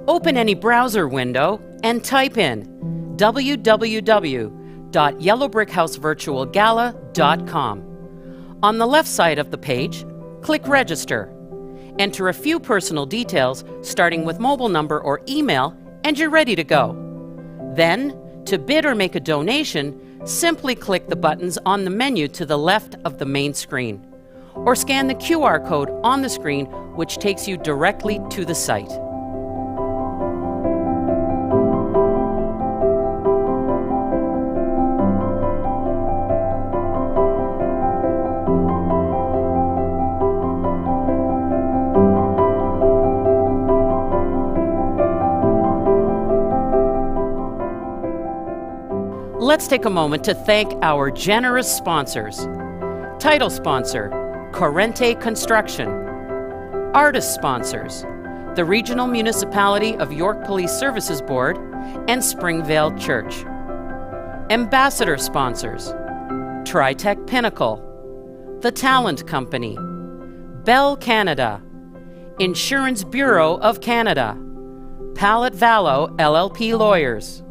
Open any browser window and type in www.yellowbrickhousevirtualgala.com. On the left side of the page, click Register. Enter a few personal details, starting with mobile number or email, and you're ready to go. Then, to bid or make a donation, simply click the buttons on the menu to the left of the main screen, or scan the QR code on the screen, which takes you directly to the site. Let's take a moment to thank our generous sponsors. Title sponsor, Corrente Construction. Artist sponsors, the Regional Municipality of York Police Services Board and Springvale Church. Ambassador sponsors, Tritech Pinnacle, The Talent Company, Bell Canada, Insurance Bureau of Canada, Pallet Vallow LLP Lawyers.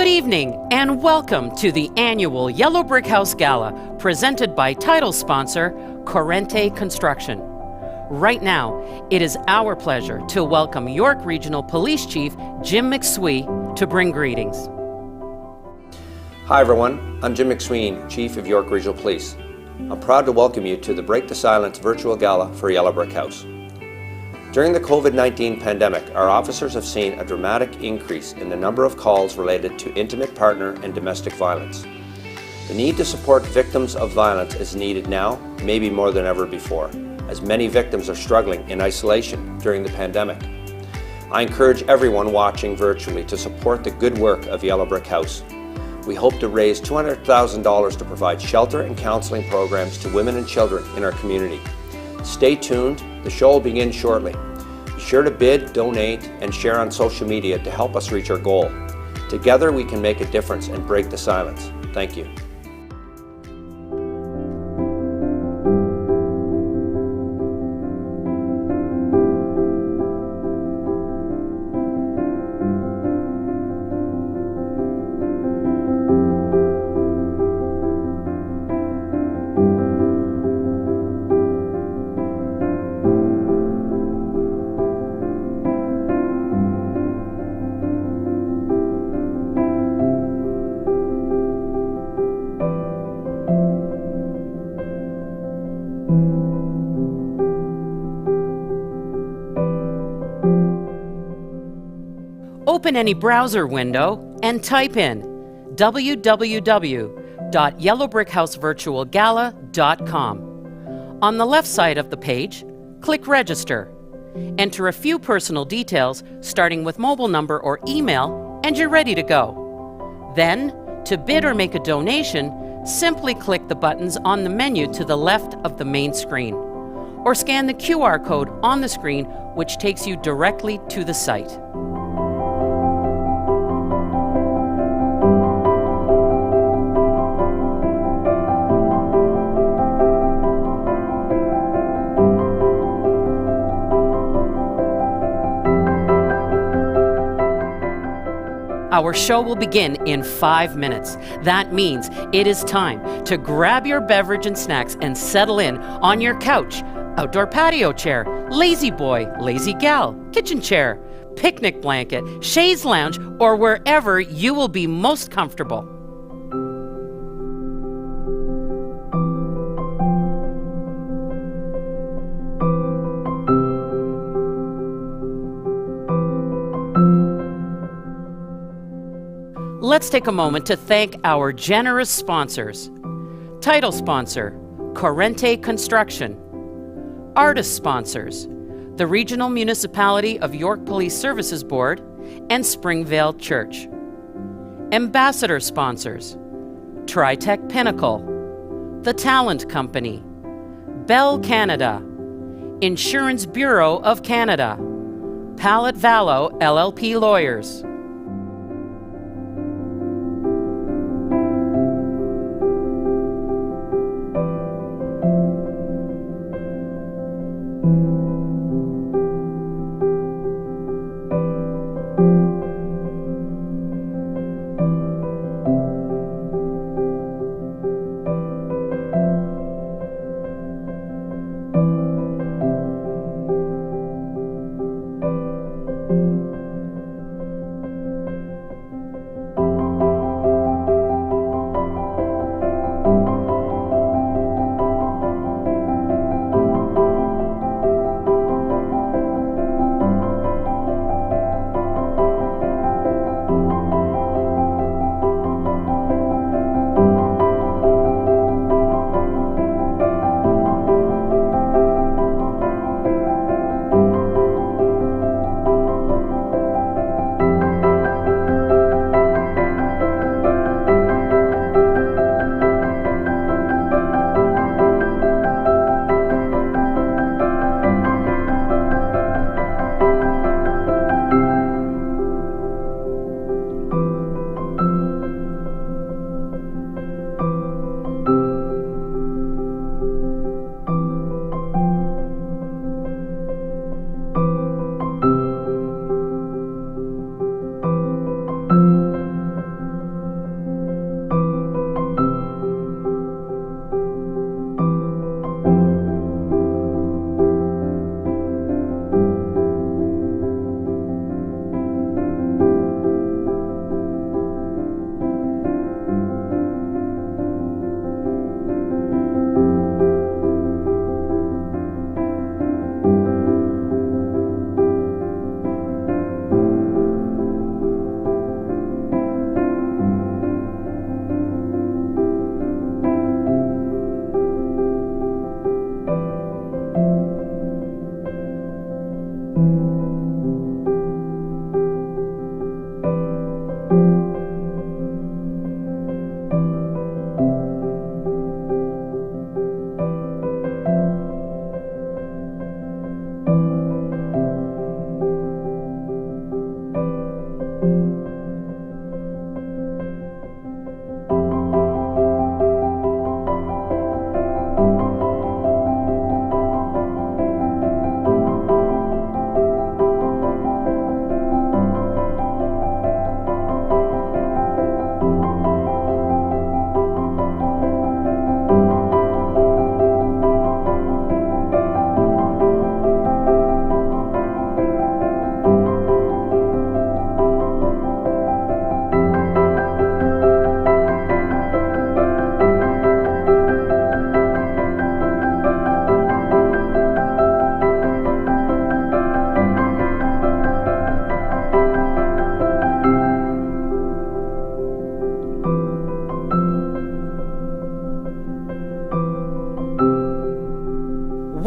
evening and welcome to the annual Yellow Brick House Gala presented by title sponsor Corrente Construction. Right now, it is our pleasure to welcome York Regional Police Chief Jim McSwee to bring greetings. Hi everyone, I'm Jim McSween, Chief of York Regional Police. I'm proud to welcome you to the Break the Silence virtual gala for Yellow Brick House. During the COVID-19 pandemic, our officers have seen a dramatic increase in the number of calls related to intimate partner and domestic violence. The need to support victims of violence is needed now, maybe more than ever before, as many victims are struggling in isolation during the pandemic. I encourage everyone watching virtually to support the good work of Yellow Brick House. We hope to raise $200,000 to provide shelter and counseling programs to women and children in our community. Stay tuned, the show will begin shortly. Be sure to bid, donate, and share on social media to help us reach our goal. Together we can make a difference and break the silence. Thank you. Open any browser window and type in www.yellowbrickhousevirtualgala.com. On the left side of the page, click Register. Enter a few personal details, starting with mobile number or email, and you're ready to go. Then, to bid or make a donation, simply click the buttons on the menu to the left of the main screen, or scan the QR code on the screen, which takes you directly to the site. Our show will begin in 5 minutes. That means it is time to grab your beverage and snacks and settle in on your couch, outdoor patio chair, lazy boy, lazy gal, kitchen chair, picnic blanket, chaise lounge, or wherever you will be most comfortable. Let's take a moment to thank our generous sponsors. Title sponsor, Corrente Construction. Artist sponsors, the Regional Municipality of York Police Services Board and Springvale Church. Ambassador sponsors, Tritech Pinnacle, The Talent Company, Bell Canada, Insurance Bureau of Canada, Pallet Vallow LLP Lawyers.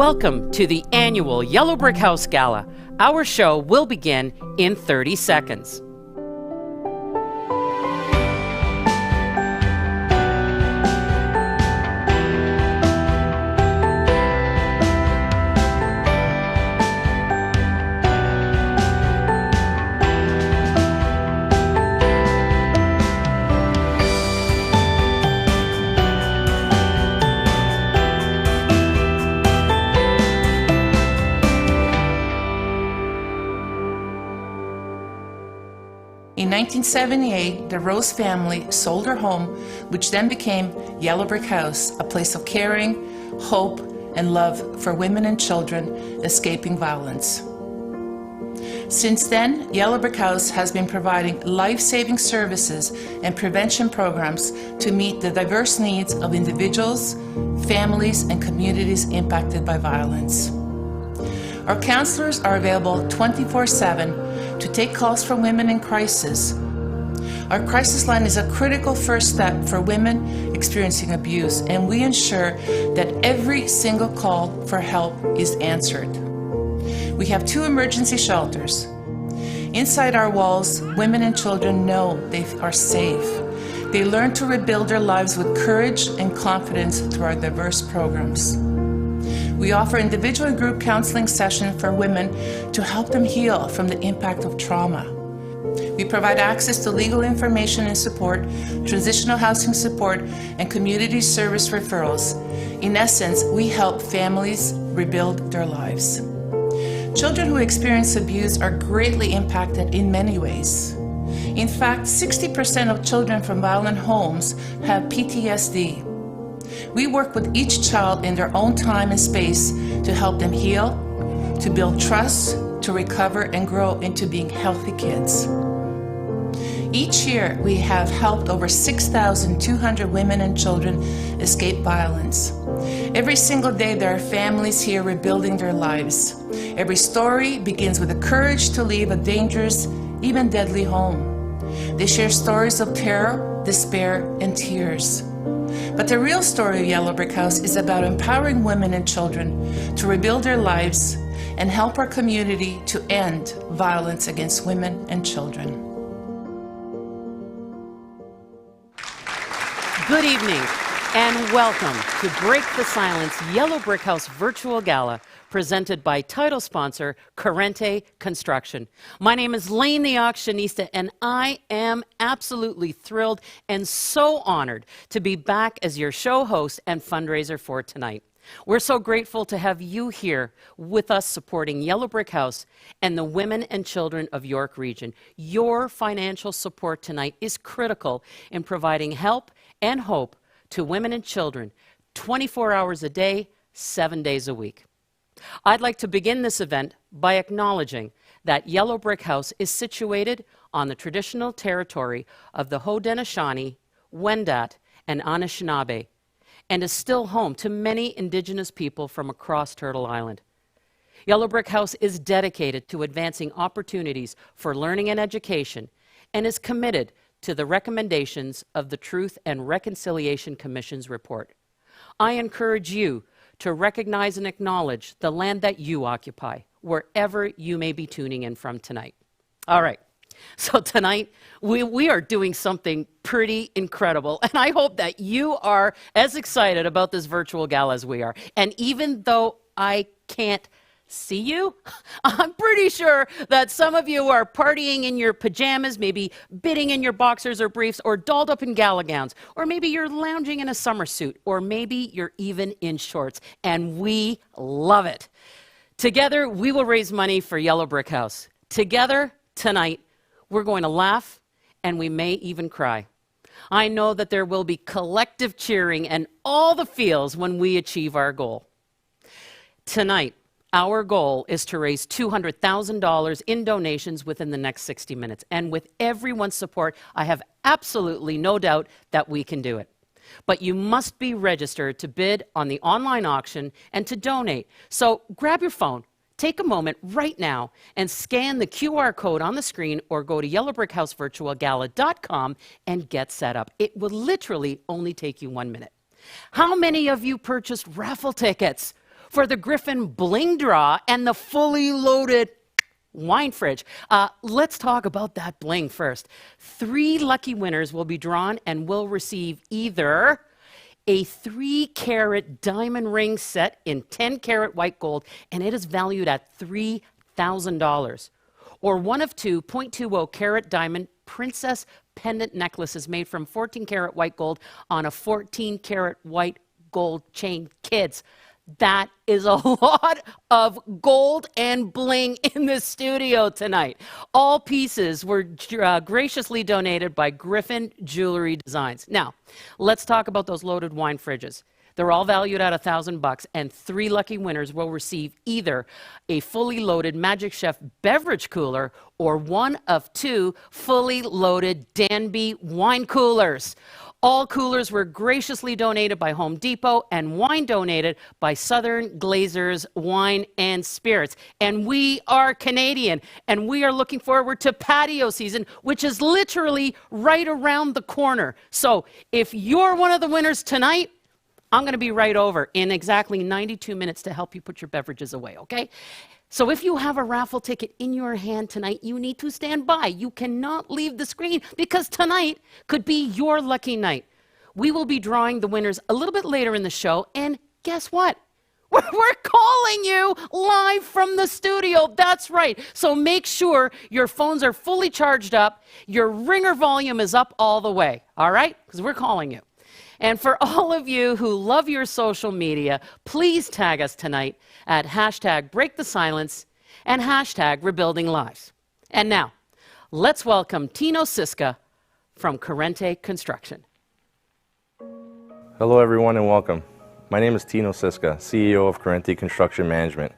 Welcome to the annual Yellow Brick House Gala. Our show will begin in 30 seconds. In 1978, the Rose family sold their home, which then became Yellow Brick House, a place of caring, hope, and love for women and children escaping violence. Since then, Yellow Brick House has been providing life-saving services and prevention programs to meet the diverse needs of individuals, families, and communities impacted by violence. Our counselors are available 24/7 to take calls from women in crisis. Our crisis line is a critical first step for women experiencing abuse, and we ensure that every single call for help is answered. We have 2 emergency shelters. Inside our walls, women and children know they are safe. They learn to rebuild their lives with courage and confidence through our diverse programs. We offer individual and group counseling sessions for women to help them heal from the impact of trauma. We provide access to legal information and support, transitional housing support, and community service referrals. In essence, we help families rebuild their lives. Children who experience abuse are greatly impacted in many ways. In fact, 60% of children from violent homes have PTSD. We work with each child in their own time and space to help them heal, to build trust, to recover and grow into being healthy kids. Each year, we have helped over 6,200 women and children escape violence. Every single day, there are families here rebuilding their lives. Every story begins with the courage to leave a dangerous, even deadly home. They share stories of terror, despair, and tears. But the real story of Yellow Brick House is about empowering women and children to rebuild their lives and help our community to end violence against women and children. Good evening and welcome to Break the Silence Yellow Brick House Virtual Gala, presented by title sponsor Corrente Construction. My name is Lane the Auctionista, and I am absolutely thrilled and so honored to be back as your show host and fundraiser for tonight. We're so grateful to have you here with us supporting Yellow Brick House and the women and children of York Region. Your financial support tonight is critical in providing help and hope to women and children 24 hours a day, 7 days a week. I'd like to begin this event by acknowledging that Yellow Brick House is situated on the traditional territory of the Haudenosaunee, Wendat, and Anishinaabe, and is still home to many Indigenous people from across Turtle Island. Yellow Brick House is dedicated to advancing opportunities for learning and education and is committed to the recommendations of the Truth and Reconciliation Commission's report. I encourage you to recognize and acknowledge the land that you occupy, wherever you may be tuning in from tonight. All right, so tonight we are doing something pretty incredible, and I hope that you are as excited about this virtual gala as we are. And even though I can't see you, I'm pretty sure that some of you are partying in your pajamas, maybe bidding in your boxers or briefs, or dolled up in gala gowns, or maybe you're lounging in a summer suit, or maybe you're even in shorts, and we love it. Together, we will raise money for Yellow Brick House. Together, tonight, we're going to laugh, and we may even cry. I know that there will be collective cheering and all the feels when we achieve our goal. Tonight, our goal is to raise $200,000 in donations within the next 60 minutes. And with everyone's support, I have absolutely no doubt that we can do it. But you must be registered to bid on the online auction and to donate. So grab your phone, take a moment right now, and scan the QR code on the screen or go to yellowbrickhousevirtualgala.com and get set up. It will literally only take you 1 minute. How many of you purchased raffle tickets for the Griffin Bling Draw and the fully loaded wine fridge. Let's talk about that bling first. 3 lucky winners will be drawn and will receive either a 3-carat diamond ring set in 10-carat white gold, and it is valued at $3,000. Or one of 2 0.20-carat diamond princess pendant necklaces made from 14-carat white gold on a 14-carat white gold chain. Kids, that is a lot of gold and bling in the studio tonight. All pieces were graciously donated by Griffin Jewelry Designs. Now, let's talk about those loaded wine fridges. They're all valued at $1,000, and 3 lucky winners will receive either a fully loaded Magic Chef beverage cooler or one of 2 fully loaded Danby wine coolers. All coolers were graciously donated by Home Depot and wine donated by Southern Glazers Wine and Spirits. And we are Canadian, and we are looking forward to patio season, which is literally right around the corner. So if you're one of the winners tonight, I'm going to be right over in exactly 92 minutes to help you put your beverages away, okay? So if you have a raffle ticket in your hand tonight, you need to stand by. You cannot leave the screen because tonight could be your lucky night. We will be drawing the winners a little bit later in the show, and guess what? We're calling you live from the studio. That's right. So make sure your phones are fully charged up, your ringer volume is up all the way, all right? Because we're calling you. And for all of you who love your social media, please tag us tonight at #BreakTheSilence and #RebuildingLives. And now, let's welcome Tino Siska from Corrente Construction. Hello everyone and welcome. My name is Tino Siska, CEO of Corrente Construction Management.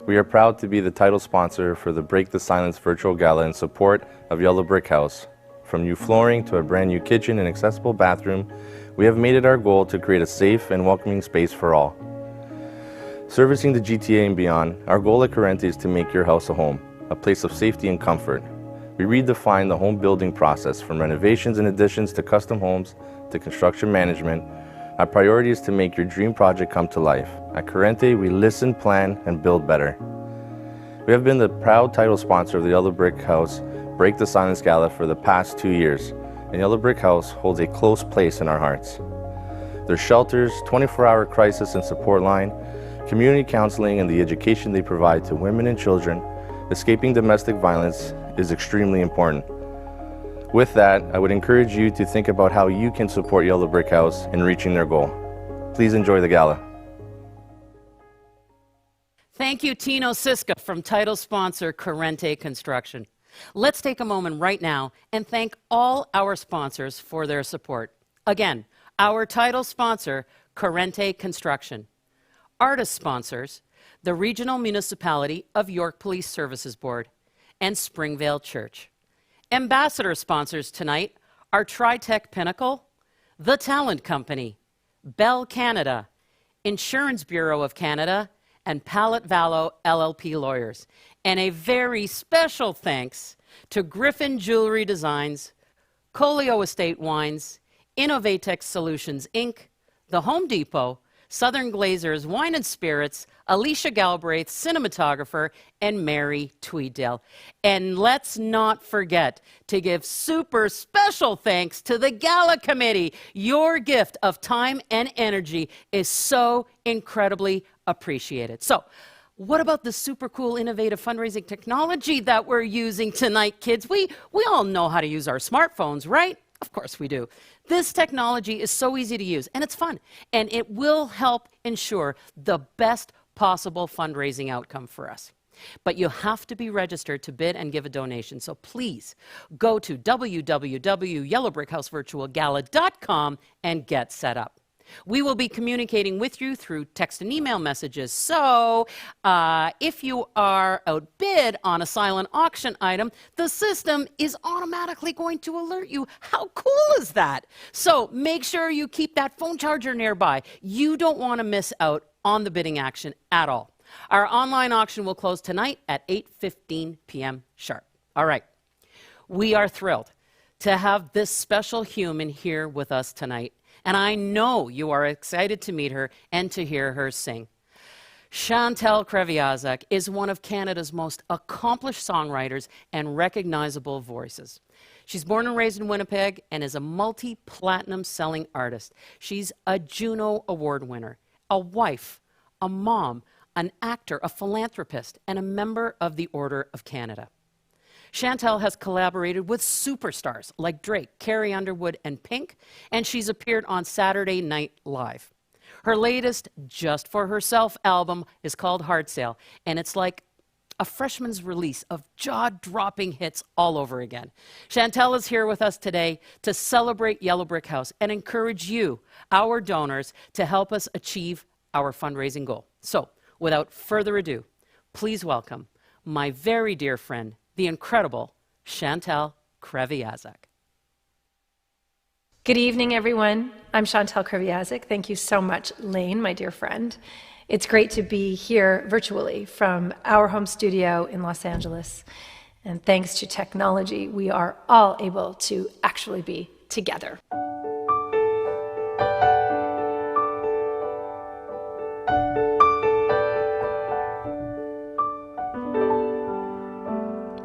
We are proud to be the title sponsor for the Break the Silence virtual gala in support of Yellow Brick House. From new flooring to a brand new kitchen and accessible bathroom, we have made it our goal to create a safe and welcoming space for all. Servicing the GTA and beyond, our goal at Corrente is to make your house a home, a place of safety and comfort. We redefine the home building process from renovations and additions to custom homes to construction management. Our priority is to make your dream project come to life. At Corrente, we listen, plan, and build better. We have been the proud title sponsor of the Yellow Brick House Break the Silence Gala for the past 2 years. And Yellow Brick House holds a close place in our hearts. Their shelters, 24-hour crisis and support line, community counseling, and the education they provide to women and children escaping domestic violence is extremely important. With that, I would encourage you to think about how you can support Yellow Brick House in reaching their goal. Please enjoy the gala. Thank you, Tino Siska from title sponsor Corrente Construction. Let's take a moment right now and thank all our sponsors for their support. Again, our title sponsor, Corrente Construction. Artist sponsors, the Regional Municipality of York Police Services Board and Springvale Church. Ambassador sponsors tonight are Tritech Pinnacle, The Talent Company, Bell Canada, Insurance Bureau of Canada, and Pallet Vallow LLP Lawyers. And a very special thanks to Griffin Jewelry Designs, Colio Estate Wines, Innovatex Solutions, Inc., The Home Depot, Southern Glazers Wine and Spirits, Alicia Galbraith, cinematographer, and Mary Tweeddale. And let's not forget to give super special thanks to the Gala Committee. Your gift of time and energy is so incredibly appreciated. So, what about the super cool, innovative fundraising technology that we're using tonight, kids? We all know how to use our smartphones, right? Of course we do. This technology is so easy to use, and it's fun, and it will help ensure the best possible fundraising outcome for us. But you have to be registered to bid and give a donation, so please go to www.yellowbrickhousevirtualgala.com and get set up. We will be communicating with you through text and email messages. So if you are outbid on a silent auction item, the system is automatically going to alert you. How cool is that? So make sure you keep that phone charger nearby. You don't want to miss out on the bidding action at all. Our online auction will close tonight at 8:15 p.m. sharp. All right. We are thrilled to have this special human here with us tonight. And I know you are excited to meet her and to hear her sing. Chantal Kreviazuk is one of Canada's most accomplished songwriters and recognizable voices. She's born and raised in Winnipeg and is a multi-platinum selling artist. She's a Juno Award winner, a wife, a mom, an actor, a philanthropist, and a member of the Order of Canada. Chantal has collaborated with superstars like Drake, Carrie Underwood, and Pink, and she's appeared on Saturday Night Live. Her latest Just For Herself album is called Hard Sale, and it's like a freshman's release of jaw-dropping hits all over again. Chantal is here with us today to celebrate Yellow Brick House and encourage you, our donors, to help us achieve our fundraising goal. So, without further ado, please welcome my very dear friend, the incredible Chantal Kreviazuk. Good evening, everyone. I'm Chantal Kreviazuk. Thank you so much, Lane, my dear friend. It's great to be here virtually from our home studio in Los Angeles. And thanks to technology, we are all able to actually be together.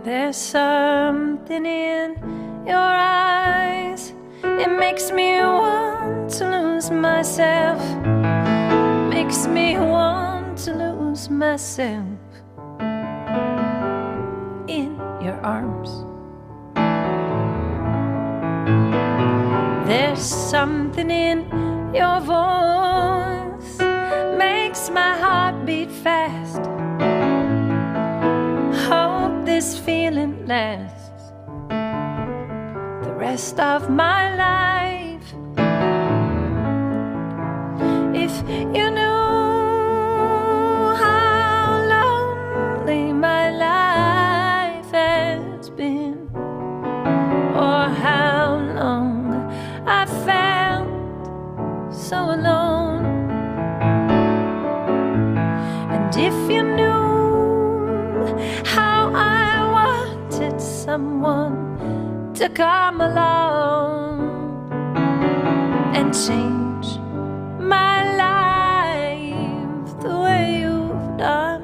There's something in your eyes. It makes me want to lose myself. Makes me want to lose myself in your arms. There's something in your voice. Makes my heart beat fast. Hope this feeling lasts the rest of my life. If you knew how lonely my life has been, or how long I felt so alone, and if you knew how I wanted someone to come along and change my life the way you've done.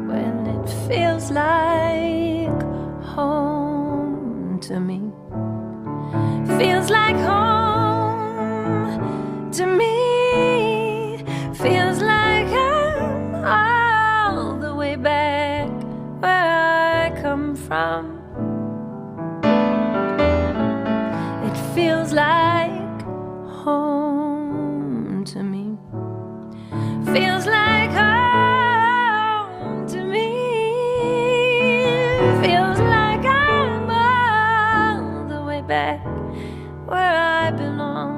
Well, it feels like home to me. Feels like home to me. Feels like I'm all the way back where I come from. It feels like home to me. Feels like home to me. Feels like I'm all the way back where I belong.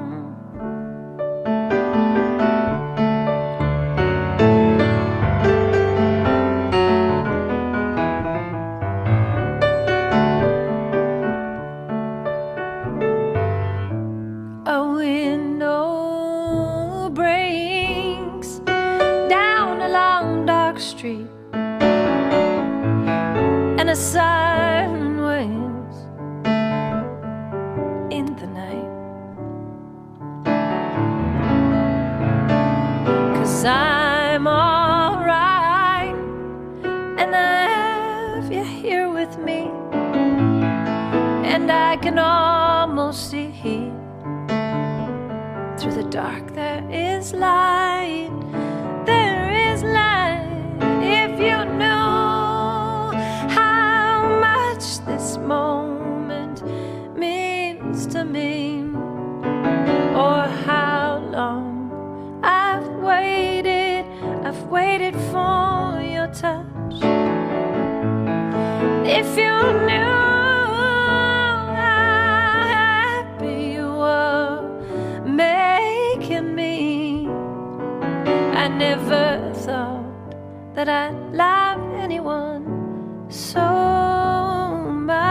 A window breaks down a long dark street, and a siren wails in the night. 'Cause I'm alright, and I have you here with me, and I can almost see through the dark. There is light, there is light. If you know how much this moment means to me, or how long I've waited for your touch. If you knew how happy you were making me, I never thought that I'd love anyone so much.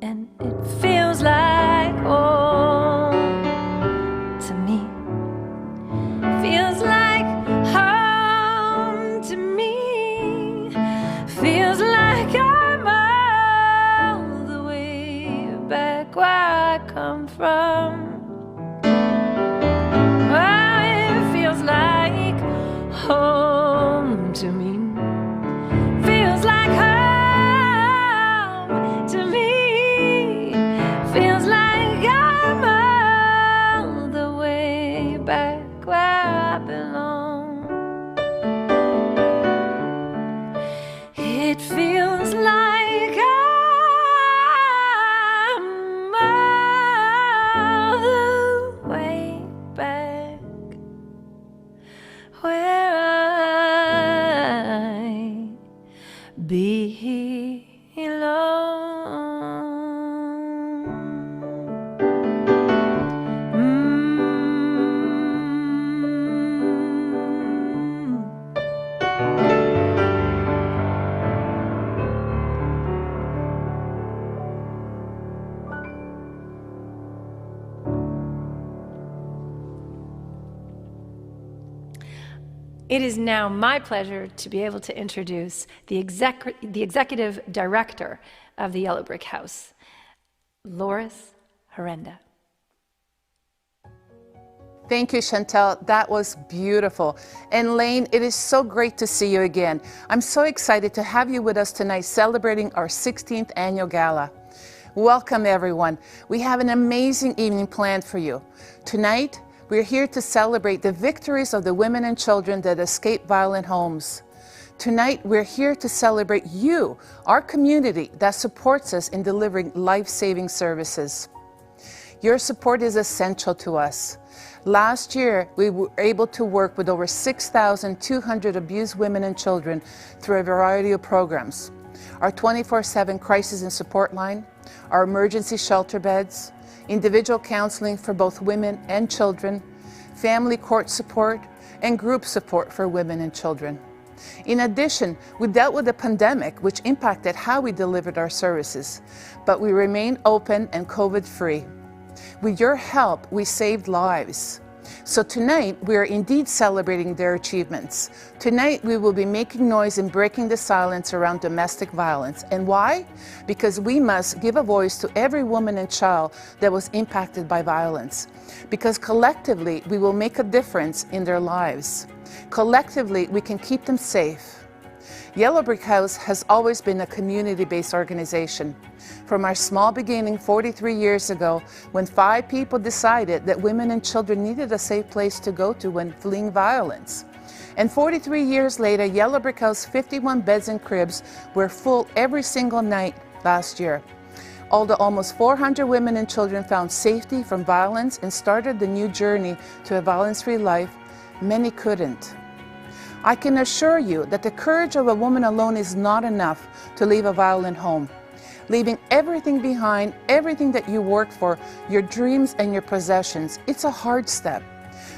And it feels like home to me. Feels like home to me. Feels like I'm all the way back where I come from. Where belong. It is now my pleasure to be able to introduce the executive director of the Yellow Brick House, Loris Herenda. Thank you, Chantel. That was beautiful. And Lane, it is so great to see you again. I'm so excited to have you with us tonight celebrating our 16th annual gala. Welcome, everyone. We have an amazing evening planned for you. Tonight, we're here to celebrate the victories of the women and children that escape violent homes. Tonight, we're here to celebrate you, our community that supports us in delivering life-saving services. Your support is essential to us. Last year, we were able to work with over 6,200 abused women and children through a variety of programs. Our 24/7 crisis and support line, our emergency shelter beds, individual counseling for both women and children, family court support, and group support for women and children. In addition, we dealt with the pandemic, which impacted how we delivered our services, but we remained open and COVID-free. With your help, we saved lives. So tonight, we are indeed celebrating their achievements. Tonight, we will be making noise and breaking the silence around domestic violence. And why? Because we must give a voice to every woman and child that was impacted by violence. Because collectively, we will make a difference in their lives. Collectively, we can keep them safe. Yellow Brick House has always been a community-based organization. From our small beginning 43 years ago, when 5 people decided that women and children needed a safe place to go to when fleeing violence. And 43 years later, Yellow Brick House 51 beds and cribs were full every single night last year. Although almost 400 women and children found safety from violence and started the new journey to a violence-free life, many couldn't. I can assure you that the courage of a woman alone is not enough to leave a violent home. Leaving everything behind, everything that you worked for, your dreams and your possessions, it's a hard step,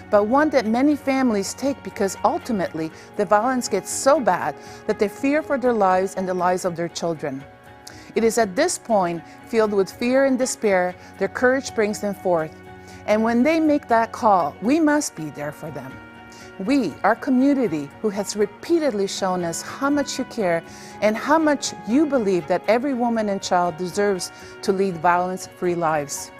but one that many families take because ultimately the violence gets so bad that they fear for their lives and the lives of their children. It is at this point, filled with fear and despair, their courage brings them forth. And when they make that call, we must be there for them. We, our community, who has repeatedly shown us how much you care and how much you believe that every woman and child deserves to lead violence-free lives.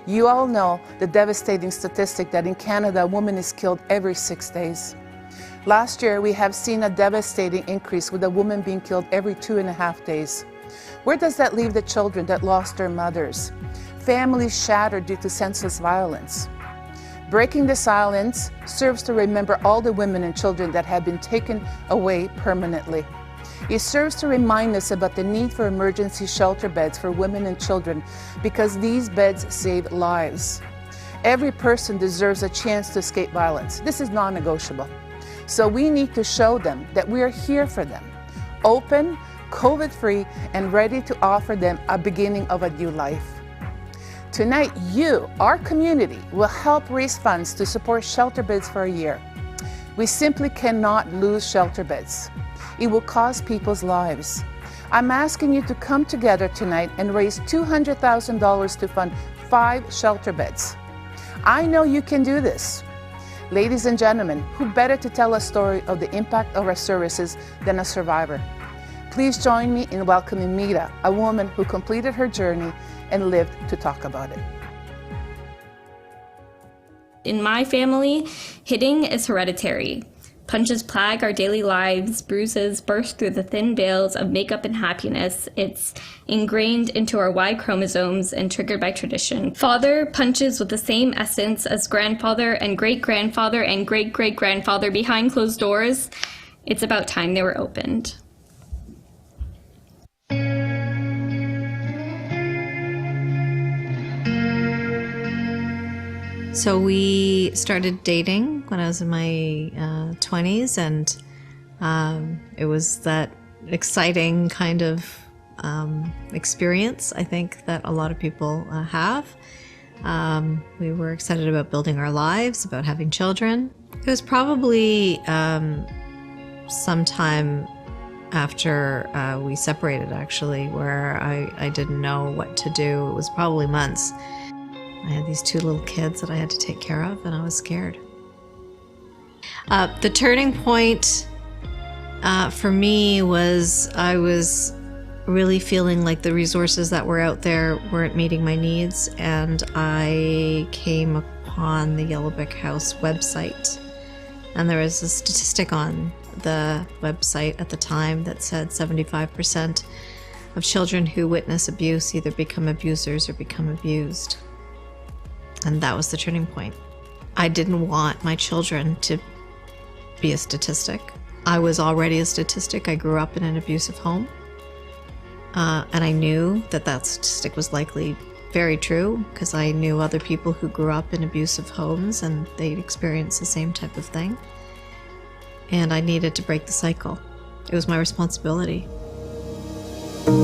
You all know the devastating statistic that in Canada, a woman is killed every 6 days. Last year, we have seen a devastating increase with a woman being killed every 2.5 days. Where does that leave the children that lost their mothers? Families shattered due to senseless violence. Breaking the silence serves to remember all the women and children that have been taken away permanently. It serves to remind us about the need for emergency shelter beds for women and children because these beds save lives. Every person deserves a chance to escape violence. This is non-negotiable. So we need to show them that we are here for them, open, COVID-free, and ready to offer them a beginning of a new life. Tonight, you, our community, will help raise funds to support shelter beds for a year. We simply cannot lose shelter beds. It will cost people's lives. I'm asking you to come together tonight and raise $200,000 to fund 5 shelter beds. I know you can do this. Ladies and gentlemen, who better to tell a story of the impact of our services than a survivor? Please join me in welcoming Mita, a woman who completed her journey and lived to talk about it. In my family, hitting is hereditary. Punches plague our daily lives, bruises burst through the thin veils of makeup and happiness. It's ingrained into our Y chromosomes and triggered by tradition. Father punches with the same essence as grandfather and great-grandfather and great-great-grandfather behind closed doors. It's about time they were opened. So we started dating when I was in my 20s, and it was that exciting kind of experience, I think, that a lot of people have. We were excited about building our lives, about having children. It was probably sometime after we separated, actually, where I didn't know what to do. It was probably months. I had these 2 little kids that I had to take care of, and I was scared. The turning point for me was I was really feeling like the resources that were out there weren't meeting my needs, and I came upon the Yellow Brick House website, and there was a statistic on the website at the time that said 75% of children who witness abuse either become abusers or become abused. And that was the turning point. I didn't want my children to be a statistic. I was already a statistic. I grew up in an abusive home. And I knew that that statistic was likely very true because I knew other people who grew up in abusive homes and they'd experienced the same type of thing. And I needed to break the cycle. It was my responsibility.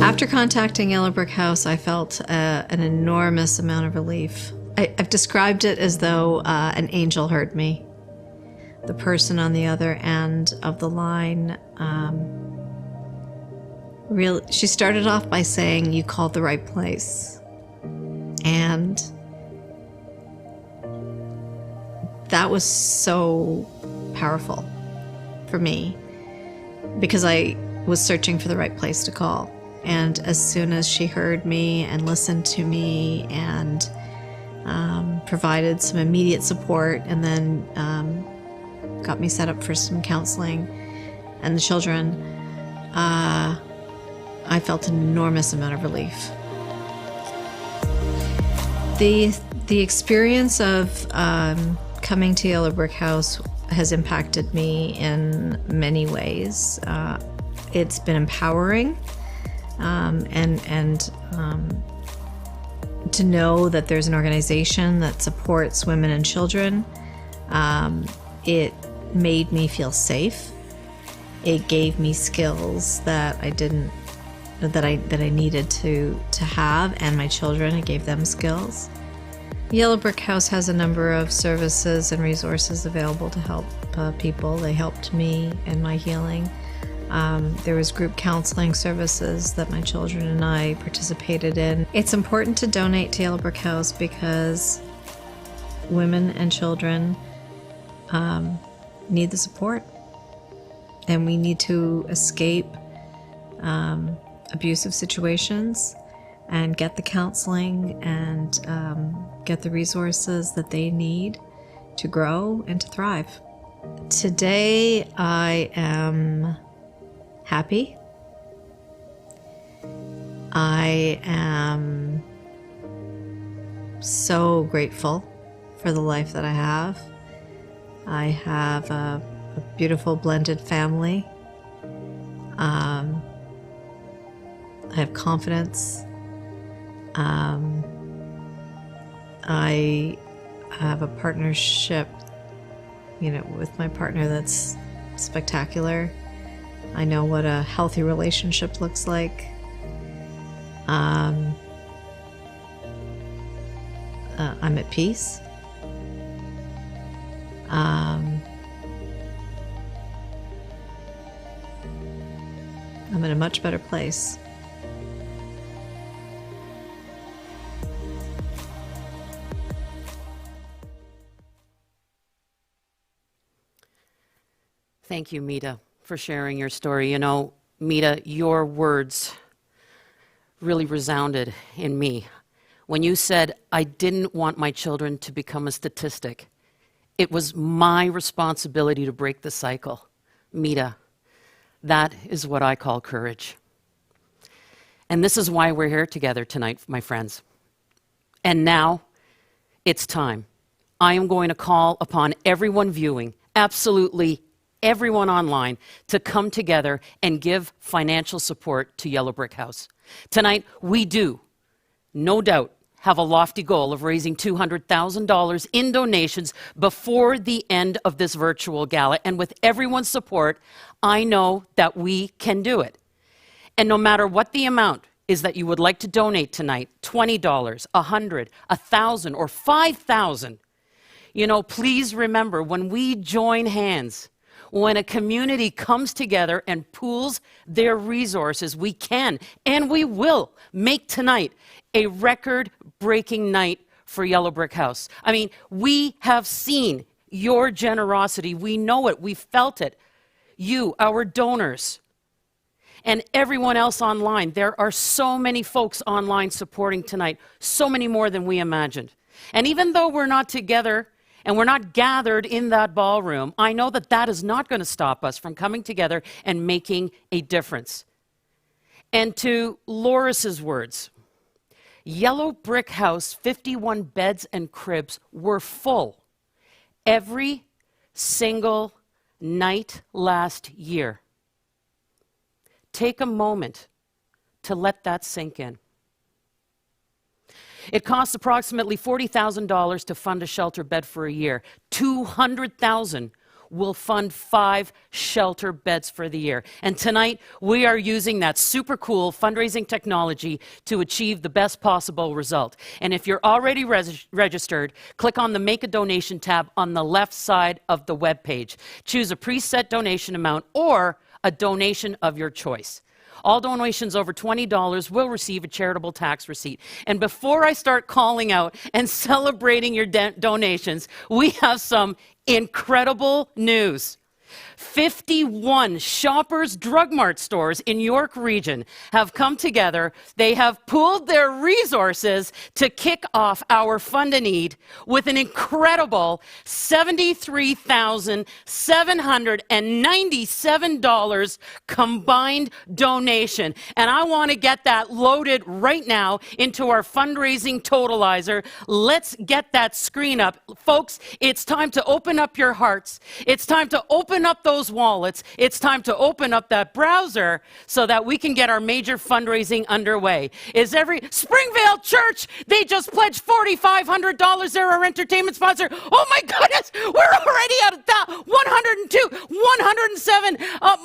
After contacting Yellow Brick House, I felt an enormous amount of relief. I've described it as though an angel heard me. The person on the other end of the line, she started off by saying, "You called the right place." And that was so powerful for me because I was searching for the right place to call. And as soon as she heard me and listened to me and provided some immediate support and then got me set up for some counseling and the children, I felt an enormous amount of relief. The experience of coming to Yellow Brick House has impacted me in many ways. It's been empowering, and to know that there's an organization that supports women and children. It made me feel safe. It gave me skills that I needed to have, and my children, it gave them skills. Yellow Brick House has a number of services and resources available to help people. They helped me in my healing. There was group counseling services that my children and I participated in. It's important to donate to Yellow Brick House because women and children need the support, and we need to escape abusive situations and get the counseling and get the resources that they need to grow and to thrive. Today I am happy. I am so grateful for the life that I have. I have a beautiful blended family. I have confidence. I have a partnership, with my partner that's spectacular. I know what a healthy relationship looks like. I'm at peace. I'm in a much better place. Thank you, Mita, for sharing your story. Mita, your words really resounded in me. When you said, I didn't want my children to become a statistic, it was my responsibility to break the cycle. Mita, that is what I call courage. And this is why we're here together tonight, my friends. And now, it's time. I am going to call upon everyone viewing, absolutely everyone online, to come together and give financial support to Yellow Brick House. Tonight, we do, no doubt, have a lofty goal of raising $200,000 in donations before the end of this virtual gala. And with everyone's support, I know that we can do it. And no matter what the amount is that you would like to donate tonight, $20, $100, $1,000, or $5,000, you know, please remember, when we join hands, when a community comes together and pools their resources, we can and we will make tonight a record-breaking night for Yellow Brick House. I mean, we have seen your generosity. We know it. We felt it. You, our donors, and everyone else online. There are so many folks online supporting tonight, so many more than we imagined. And even though we're not together and we're not gathered in that ballroom, I know that that is not going to stop us from coming together and making a difference. And to Loris's words, Yellow Brick House 51 beds and cribs were full every single night last year. Take a moment to let that sink in. It costs approximately $40,000 to fund a shelter bed for a year. $200,000 will fund 5 shelter beds for the year. And tonight, we are using that super cool fundraising technology to achieve the best possible result. And if you're already registered, click on the Make a Donation tab on the left side of the web page. Choose a preset donation amount or a donation of your choice. All donations over $20 will receive a charitable tax receipt. And before I start calling out and celebrating your donations, we have some incredible news. 51 Shoppers Drug Mart stores in York Region have come together. They have pooled their resources to kick off our Fund a Need with an incredible $73,797 combined donation. And I want to get that loaded right now into our fundraising totalizer. Let's get that screen up. Folks, it's time to open up your hearts. It's time to open up those wallets. It's time to open up that browser so that we can get our major fundraising underway. Is every Springvale Church, they just pledged $4,500. They're our entertainment sponsor. Oh my goodness, we're already at 102, 107.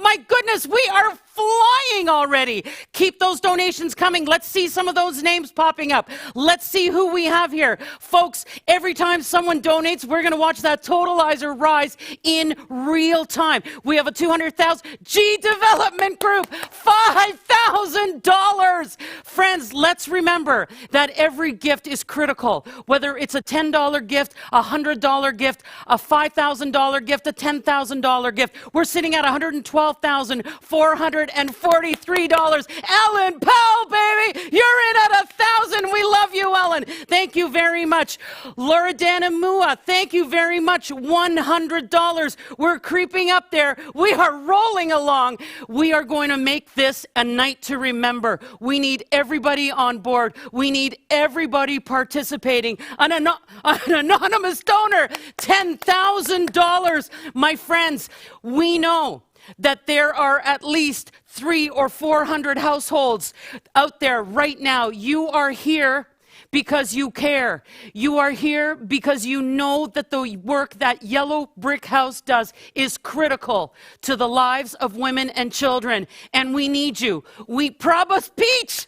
My goodness, we are flying already. Keep those donations coming. Let's see some of those names popping up. Let's see who we have here. Folks, every time someone donates, we're going to watch that totalizer rise in real time. We have a $200,000 G Development Group, $5,000. Friends, let's remember that every gift is critical. Whether it's a $10 gift, a $100 gift, a $5,000 gift, a $10,000 gift. We're sitting at $112,443. Ellen Powell, baby, you're in at 1,000. We love you, Ellen. Thank you very much. Laura Danamua, thank you very much. $100. We're creeping up there. We are rolling along. We are going to make this a night to remember. We need everybody on board. We need everybody participating. An anonymous donor, $10,000. My friends, we know that there are at least 300 or 400 households out there right now. You are here because you care. You are here because you know that the work that Yellow Brick House does is critical to the lives of women and children, and we need you. Prabha's Peeps,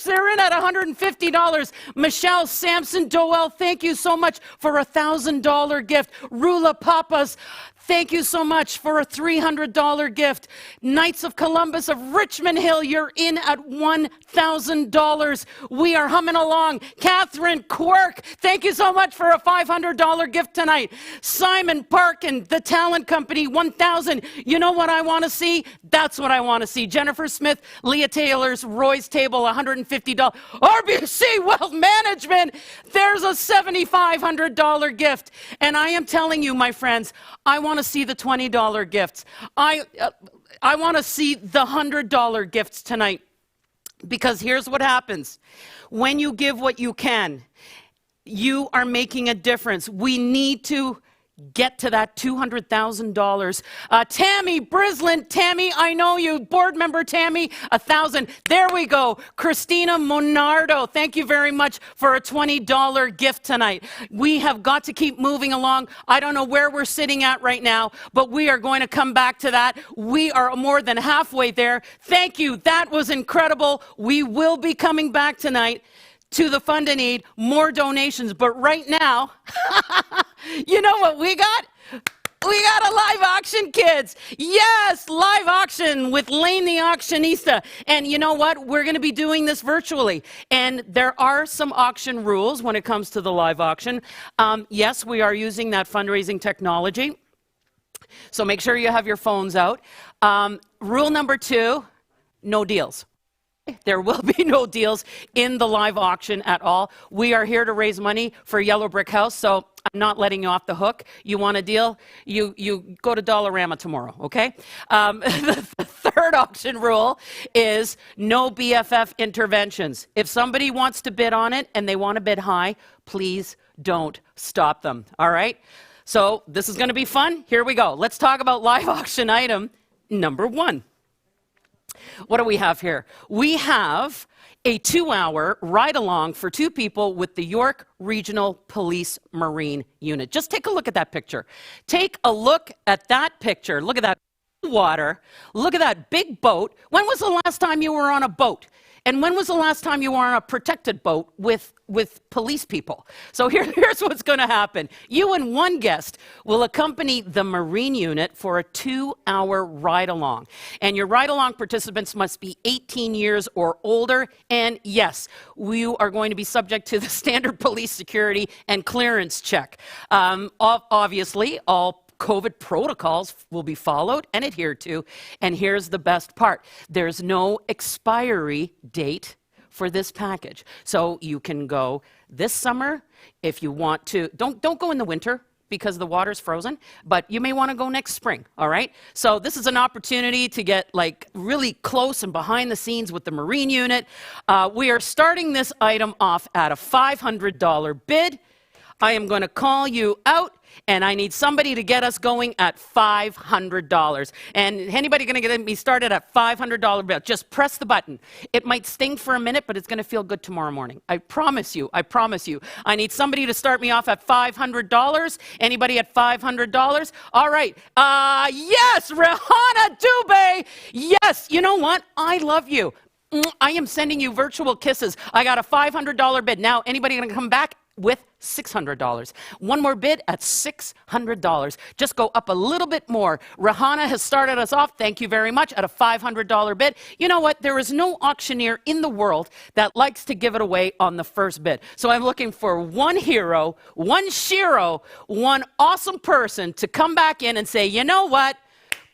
they're in at $150. Michelle Sampson Doel, thank you so much for a $1,000 gift. Rula Papas, thank you so much for a $300 gift. Knights of Columbus of Richmond Hill, you're in at $1,000. We are humming along. Catherine Quirk, thank you so much for a $500 gift tonight. Simon Parkin, the Talent Company, $1,000. You know what I want to see? That's what I want to see. Jennifer Smith, Leah Taylor's Roy's Table, $150. RBC Wealth Management, there's a $7,500 gift. And I am telling you, my friends, I want to see the $20 gifts. I want to see the $100 gifts tonight, because here's what happens. When you give what you can, you are making a difference. We need to get to that $200,000. Tammy Brislin, Tammy, I know you. Board member Tammy, 1,000. There we go. Christina Monardo, thank you very much for a $20 gift tonight. We have got to keep moving along. I don't know where we're sitting at right now, but we are going to come back to that. We are more than halfway there. Thank you. That was incredible. We will be coming back tonight to the Fund a Need, more donations. But right now, you know what we got? We got a live auction, kids. Yes, live auction with Lane the Auctionista. And you know what? We're going to be doing this virtually. And there are some auction rules when it comes to the live auction. Yes, we are using that fundraising technology. So make sure you have your phones out. Rule number 2, no deals. There will be no deals in the live auction at all. We are here to raise money for Yellow Brick House, so I'm not letting you off the hook. You want a deal? You go to Dollarama tomorrow, okay? The third auction rule is no BFF interventions. If somebody wants to bid on it and they want to bid high, please don't stop them, all right? So this is going to be fun. Here we go. Let's talk about live auction item number 1. What do we have here? We have a 2-hour ride-along for 2 people with the York Regional Police Marine Unit. Just take a look at that picture. Take a look at that picture. Look at that water. Look at that big boat. When was the last time you were on a boat? And when was the last time you were on a protected boat with police people? So here's what's going to happen. You and one guest will accompany the Marine Unit for a 2-hour ride-along. And your ride-along participants must be 18 years or older. And yes, we are going to be subject to the standard police security and clearance check. Obviously, all COVID protocols will be followed and adhered to. And here's the best part. There's no expiry date for this package. So you can go this summer if you want to. Don't go in the winter because the water's frozen, but you may want to go next spring, all right? So this is an opportunity to get like really close and behind the scenes with the Marine Unit. We are starting this item off at a $500 bid. I am going to call you out, and I need somebody to get us going at $500. And anybody going to get me started at $500 bill? Just press the button. It might sting for a minute, but it's going to feel good tomorrow morning. I promise you. I promise you. I need somebody to start me off at $500. Anybody at $500? All right. Yes, Rehana Dubé. Yes. You know what? I love you. I am sending you virtual kisses. I got a $500 bid. Now, anybody going to come back with $600. One more bid at $600. Just go up a little bit more. Rahana has started us off, thank you very much, at a $500 bid. You know what? There is no auctioneer in the world that likes to give it away on the first bid. So I'm looking for one hero, one Shiro, one awesome person to come back in and say, you know what?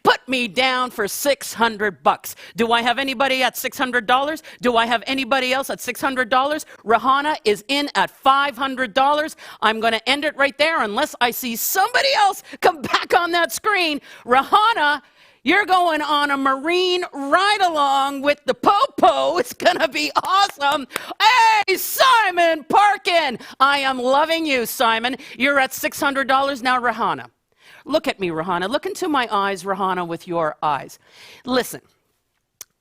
Put me down for $600. Do I have anybody at $600? Do I have anybody else at $600? Rahana is in at $500. I'm going to end it right there unless I see somebody else come back on that screen. Rahana, you're going on a Marine ride-along with the Popo. It's going to be awesome. Hey, Simon Parkin. I am loving you, Simon. You're at $600 now, Rahana. Look at me, Rahana. Look into my eyes, Rahana, with your eyes. Listen,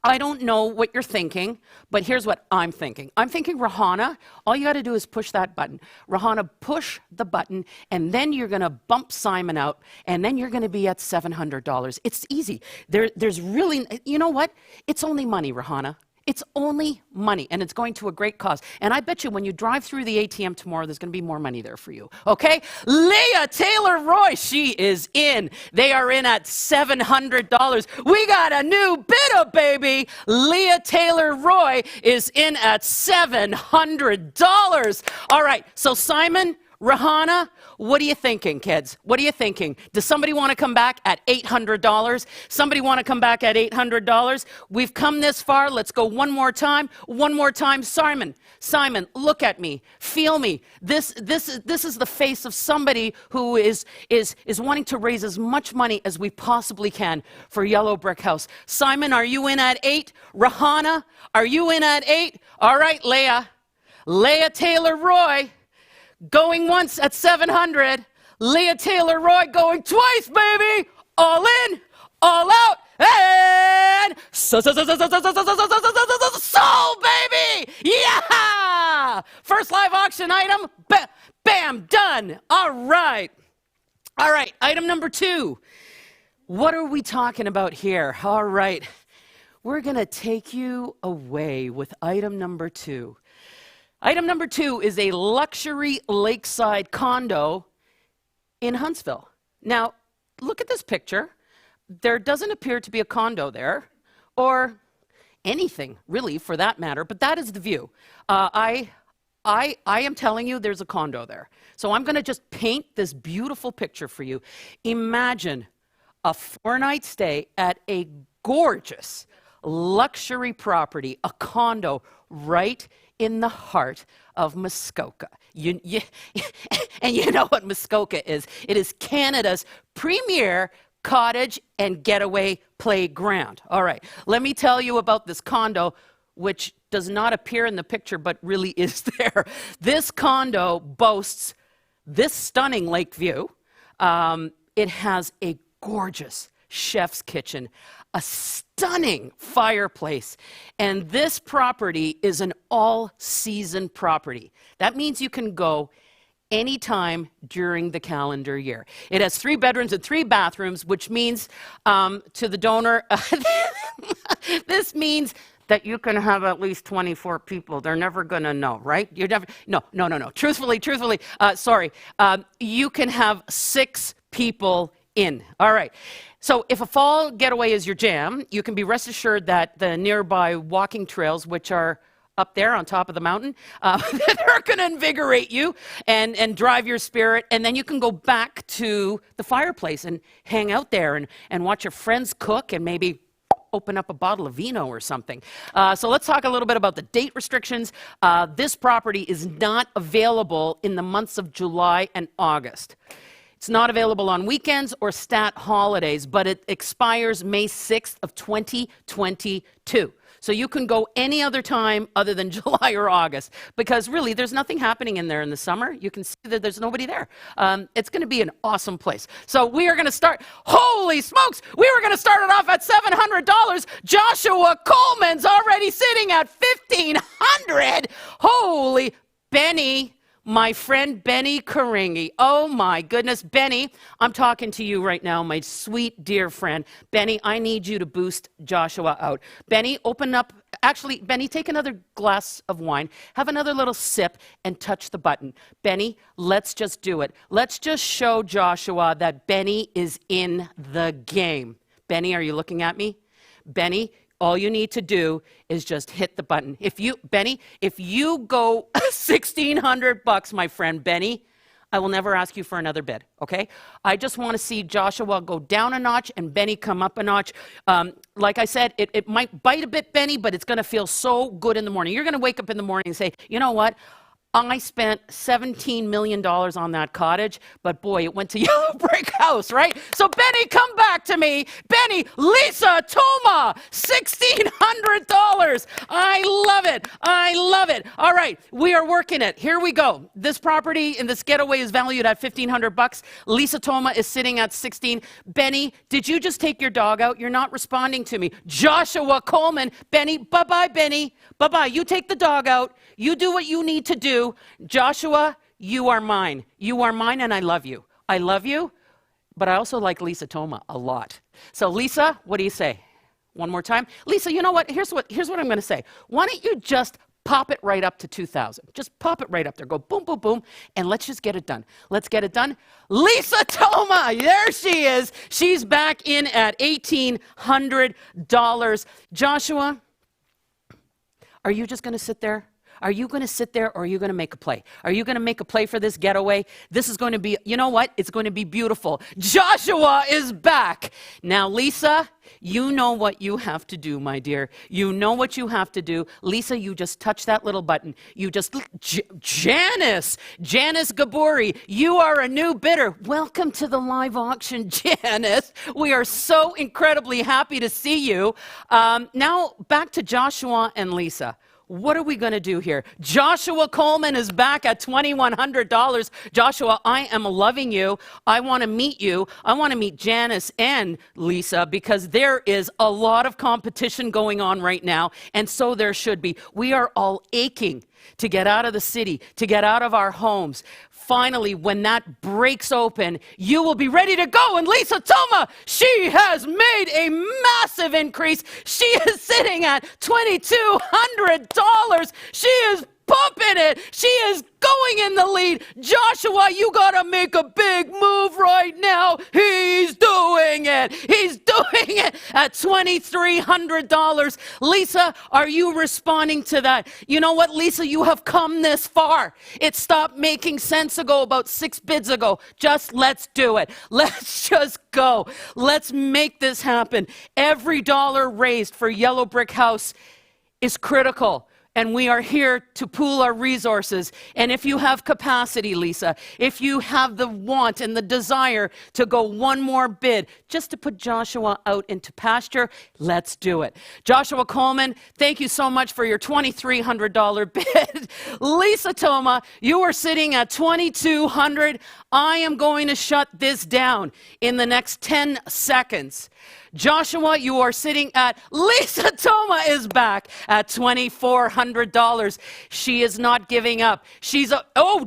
I don't know what you're thinking, but here's what I'm thinking. I'm thinking, Rahana, all you got to do is push that button. Rahana, push the button, and then you're going to bump Simon out, and then you're going to be at $700. It's easy. There's really, you know what? It's only money, Rahana. It's only money, and it's going to a great cause. And I bet you when you drive through the ATM tomorrow, there's going to be more money there for you, okay? Leah Taylor-Roy, she is in. They are in at $700. We got a new bidder, baby. Leah Taylor-Roy is in at $700. All right, so Simon, Rahana, what are you thinking, kids? What are you thinking? Does somebody want to come back at $800? Somebody want to come back at $800? We've come this far. Let's go one more time. One more time. Simon, look at me. Feel me. This is the face of somebody who is wanting to raise as much money as we possibly can for Yellow Brick House. Simon, are you in at 8? Rahana, are you in at 8? All right, Leah. Leah Taylor-Roy. Going once at $700. Leah Taylor Roy going twice, baby. All in, all out, and sold, baby. Yeah! First live auction item, bam, done. All right. All right, item number 2. What are we talking about here? All right. We're going to take you away with item number 2. Item number 2 is a luxury lakeside condo in Huntsville. Now, look at this picture. There doesn't appear to be a condo there, or anything really for that matter, but that is the view. I am telling you there's a condo there. So I'm going to just paint this beautiful picture for you. Imagine a 4-night stay at a gorgeous luxury property, a condo right in the heart of Muskoka. And you know what Muskoka is. It is Canada's premier cottage and getaway playground. All right, let me tell you about this condo, which does not appear in the picture, but really is there. This condo boasts this stunning lake view. It has a gorgeous chef's kitchen, a stunning fireplace, and this property is an all-season property. That means you can go anytime during the calendar year. It has 3 bedrooms and 3 bathrooms, which means to the donor, this means that you can have at least 24 people. They're never going to know, right? You're never, no. Truthfully, you can have 6 people in. All right. So if a fall getaway is your jam, you can be rest assured that the nearby walking trails, which are up there on top of the mountain, they're going to invigorate you and drive your spirit. And then you can go back to the fireplace and hang out there and watch your friends cook and maybe open up a bottle of vino or something. So let's talk a little bit about the date restrictions. This property is not available in the months of July and August. It's not available on weekends or stat holidays, but it expires May 6th of 2022. So you can go any other time other than July or August, because really there's nothing happening in there in the summer. You can see that there's nobody there. It's going to be an awesome place. So we are going to start, holy smokes, we were going to start it off at $700. Joshua Coleman's already sitting at $1,500. Holy, Benny. My friend Benny Karingi. Oh my goodness, Benny, I'm talking to you right now, my sweet dear friend. Benny, I need you to boost Joshua out. Benny, open up. Actually, Benny, take another glass of wine, have another little sip, and touch the button. Benny, let's just do it. Let's just show Joshua that Benny is in the game. Benny, are you looking at me? Benny, all you need to do is just hit the button. Benny, if you go $1,600, my friend Benny, I will never ask you for another bid, okay? I just want to see Joshua go down a notch and Benny come up a notch. Like I said, it might bite a bit, Benny, but it's going to feel so good in the morning. You're going to wake up in the morning and say, you know what? I spent $17 million on that cottage, but boy, it went to Yellow Brick House, right? So Benny, come back to me. Benny, Lisa Toma, $1,600. I love it. All right, we are working it. Here we go. This property in this getaway is valued at $1,500. Lisa Toma is sitting at 16. Benny, did you just take your dog out? You're not responding to me. Joshua Coleman, Benny, bye-bye, Benny. Bye-bye. You take the dog out. You do what you need to do. Joshua, you are mine. You are mine, and I love you. I love you, but I also like Lisa Toma a lot. So, Lisa, what do you say? One more time. Lisa, you know what? Here's what I'm going to say. Why don't you just pop it right up to 2,000? Just pop it right up there. Go boom, boom, boom, and let's just get it done. Let's get it done. Lisa Toma, there she is. She's back in at $1,800. Joshua, are you just going to sit there? Are you going to sit there, or are you going to make a play? Are you going to make a play for this getaway? This is going to be, you know what? It's going to be beautiful. Joshua is back. Now, Lisa, you know what you have to do, my dear. You know what you have to do. Lisa, you just touch that little button. You just, Janice Gaburi, you are a new bidder. Welcome to the live auction, Janice. We are so incredibly happy to see you. Now, back to Joshua and Lisa. What are we going to do here? Joshua Coleman is back at $2,100. Joshua, I am loving you. I want to meet you. I want to meet Janice and Lisa because there is a lot of competition going on right now, and so there should be. We are all aching to get out of the city, to get out of our homes. Finally, when that breaks open, you will be ready to go. And Lisa Toma, she has made a massive increase. She is sitting at $2,200. She is pumping it. She is going in the lead. Joshua, you got to make a big move right now. He's doing it. He's doing it at $2,300. Lisa, are you responding to that? You know what, Lisa? You have come this far. It stopped making sense ago, about 6 bids ago. Just let's do it. Let's just go. Let's make this happen. Every dollar raised for Yellow Brick House is critical. And we are here to pool our resources. And if you have capacity, Lisa, if you have the want and the desire to go one more bid just to put Joshua out into pasture, let's do it. Joshua Coleman, thank you so much for your $2,300 bid. Lisa Toma, you are sitting at $2,200. I am going to shut this down in the next 10 seconds. Joshua, you are sitting at, Lisa Toma is back at $2,400. She is not giving up.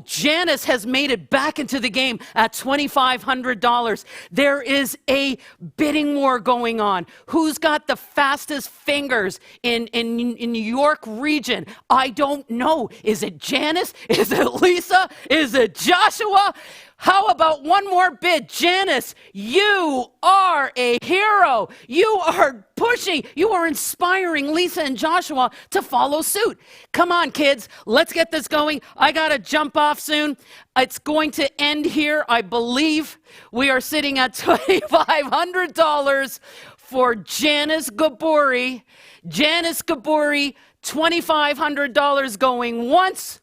Janice has made it back into the game at $2,500. There is a bidding war going on. Who's got the fastest fingers in New York region? I don't know. Is it Janice? Is it Lisa? Is it Joshua? How about one more bid? Janice, you are a hero. You are pushing, you are inspiring Lisa and Joshua to follow suit. Come on, kids, let's get this going. I got to jump off soon. It's going to end here, I believe. We are sitting at $2,500 for Janice Gaburi. Janice Gaburi, $2,500 going once.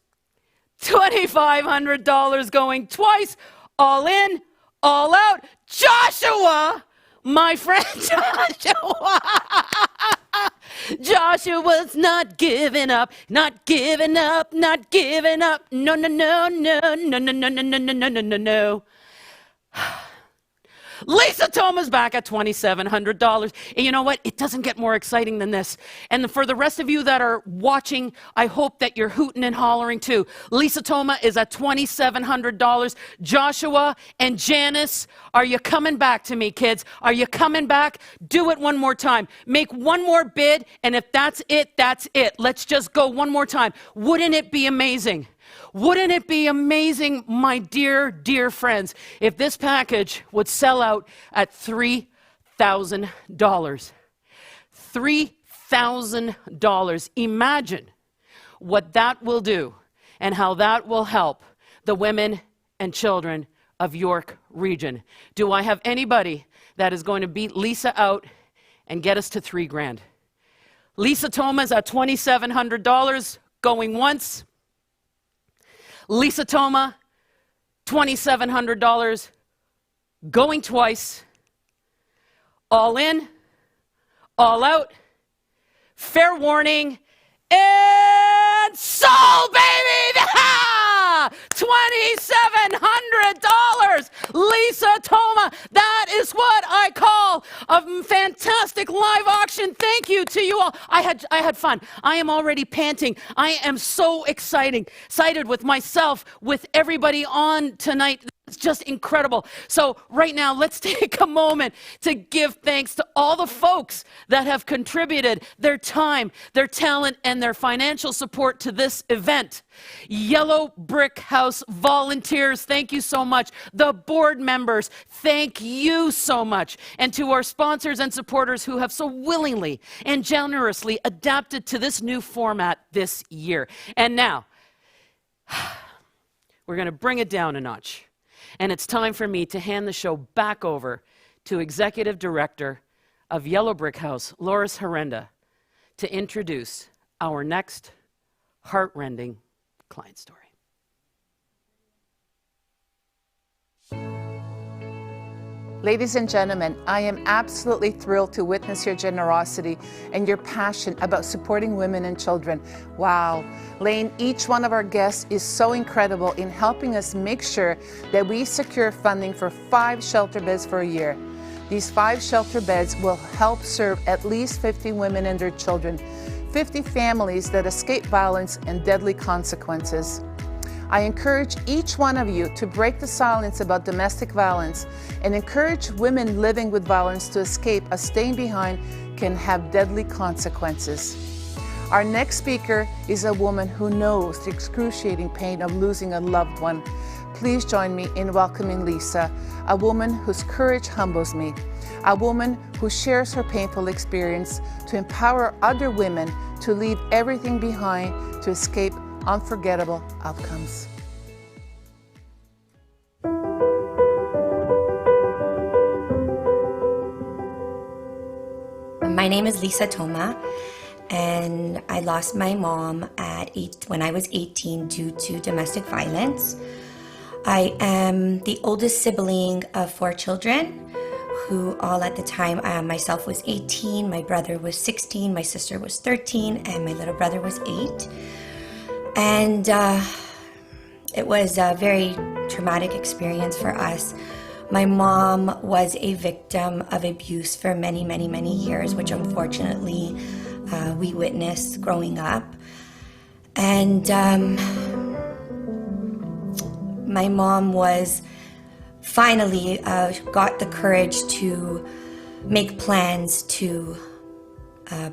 $2,500 going twice, all in, all out. Joshua, my friend Joshua. Joshua's not giving up, not giving up, not giving up. No, no, no, no, no, no, no, no, no, no, no, no, no. Lisa Toma's back at $2,700. And you know what? It doesn't get more exciting than this. And for the rest of you that are watching, I hope that you're hooting and hollering too. Lisa Toma is at $2,700. Joshua and Janice, are you coming back to me, kids? Are you coming back? Do it one more time. Make one more bid, and if that's it, that's it. Let's just go one more time. Wouldn't it be amazing? Wouldn't it be amazing, my dear, dear friends, if this package would sell out at $3,000? $3,000. Imagine what that will do and how that will help the women and children of York Region. Do I have anybody that is going to beat Lisa out and get us to $3,000? Lisa Toma's at $2,700, going once. Lisa Toma, $2,700, going twice. All in, all out. Fair warning, and sold, baby! $2,700! Lisa Toma, that is what I call a fantastic live auction. Thank you to you all. I had fun. I am already panting. I am so excited with myself, with everybody on tonight. It's just incredible. So right now, let's take a moment to give thanks to all the folks that have contributed their time, their talent, and their financial support to this event. Yellow Brick House volunteers, thank you so much. The board members, thank you so much. And to our sponsors and supporters who have so willingly and generously adapted to this new format this year. And now, we're going to bring it down a notch. And it's time for me to hand the show back over to Executive Director of Yellow Brick House, Loris Herenda, to introduce our next heartrending client story. Ladies and gentlemen, I am absolutely thrilled to witness your generosity and your passion about supporting women and children. Wow. Lane, each one of our guests is so incredible in helping us make sure that we secure funding for 5 shelter beds for a year. These 5 shelter beds will help serve at least 50 women and their children, 50 families that escape violence and deadly consequences. I encourage each one of you to break the silence about domestic violence and encourage women living with violence to escape, as staying behind can have deadly consequences. Our next speaker is a woman who knows the excruciating pain of losing a loved one. Please join me in welcoming Lisa, a woman whose courage humbles me, a woman who shares her painful experience to empower other women to leave everything behind to escape unforgettable outcomes. My name is Lisa Toma, and I lost my mom when I was 18 due to domestic violence. I am the oldest sibling of 4 children, who all at the time, myself was 18, my brother was 16, my sister was 13, and my little brother was 8. And it was a very traumatic experience for us. My mom was a victim of abuse for many, many, many years, which unfortunately we witnessed growing up. And my mom was finally got the courage to make plans to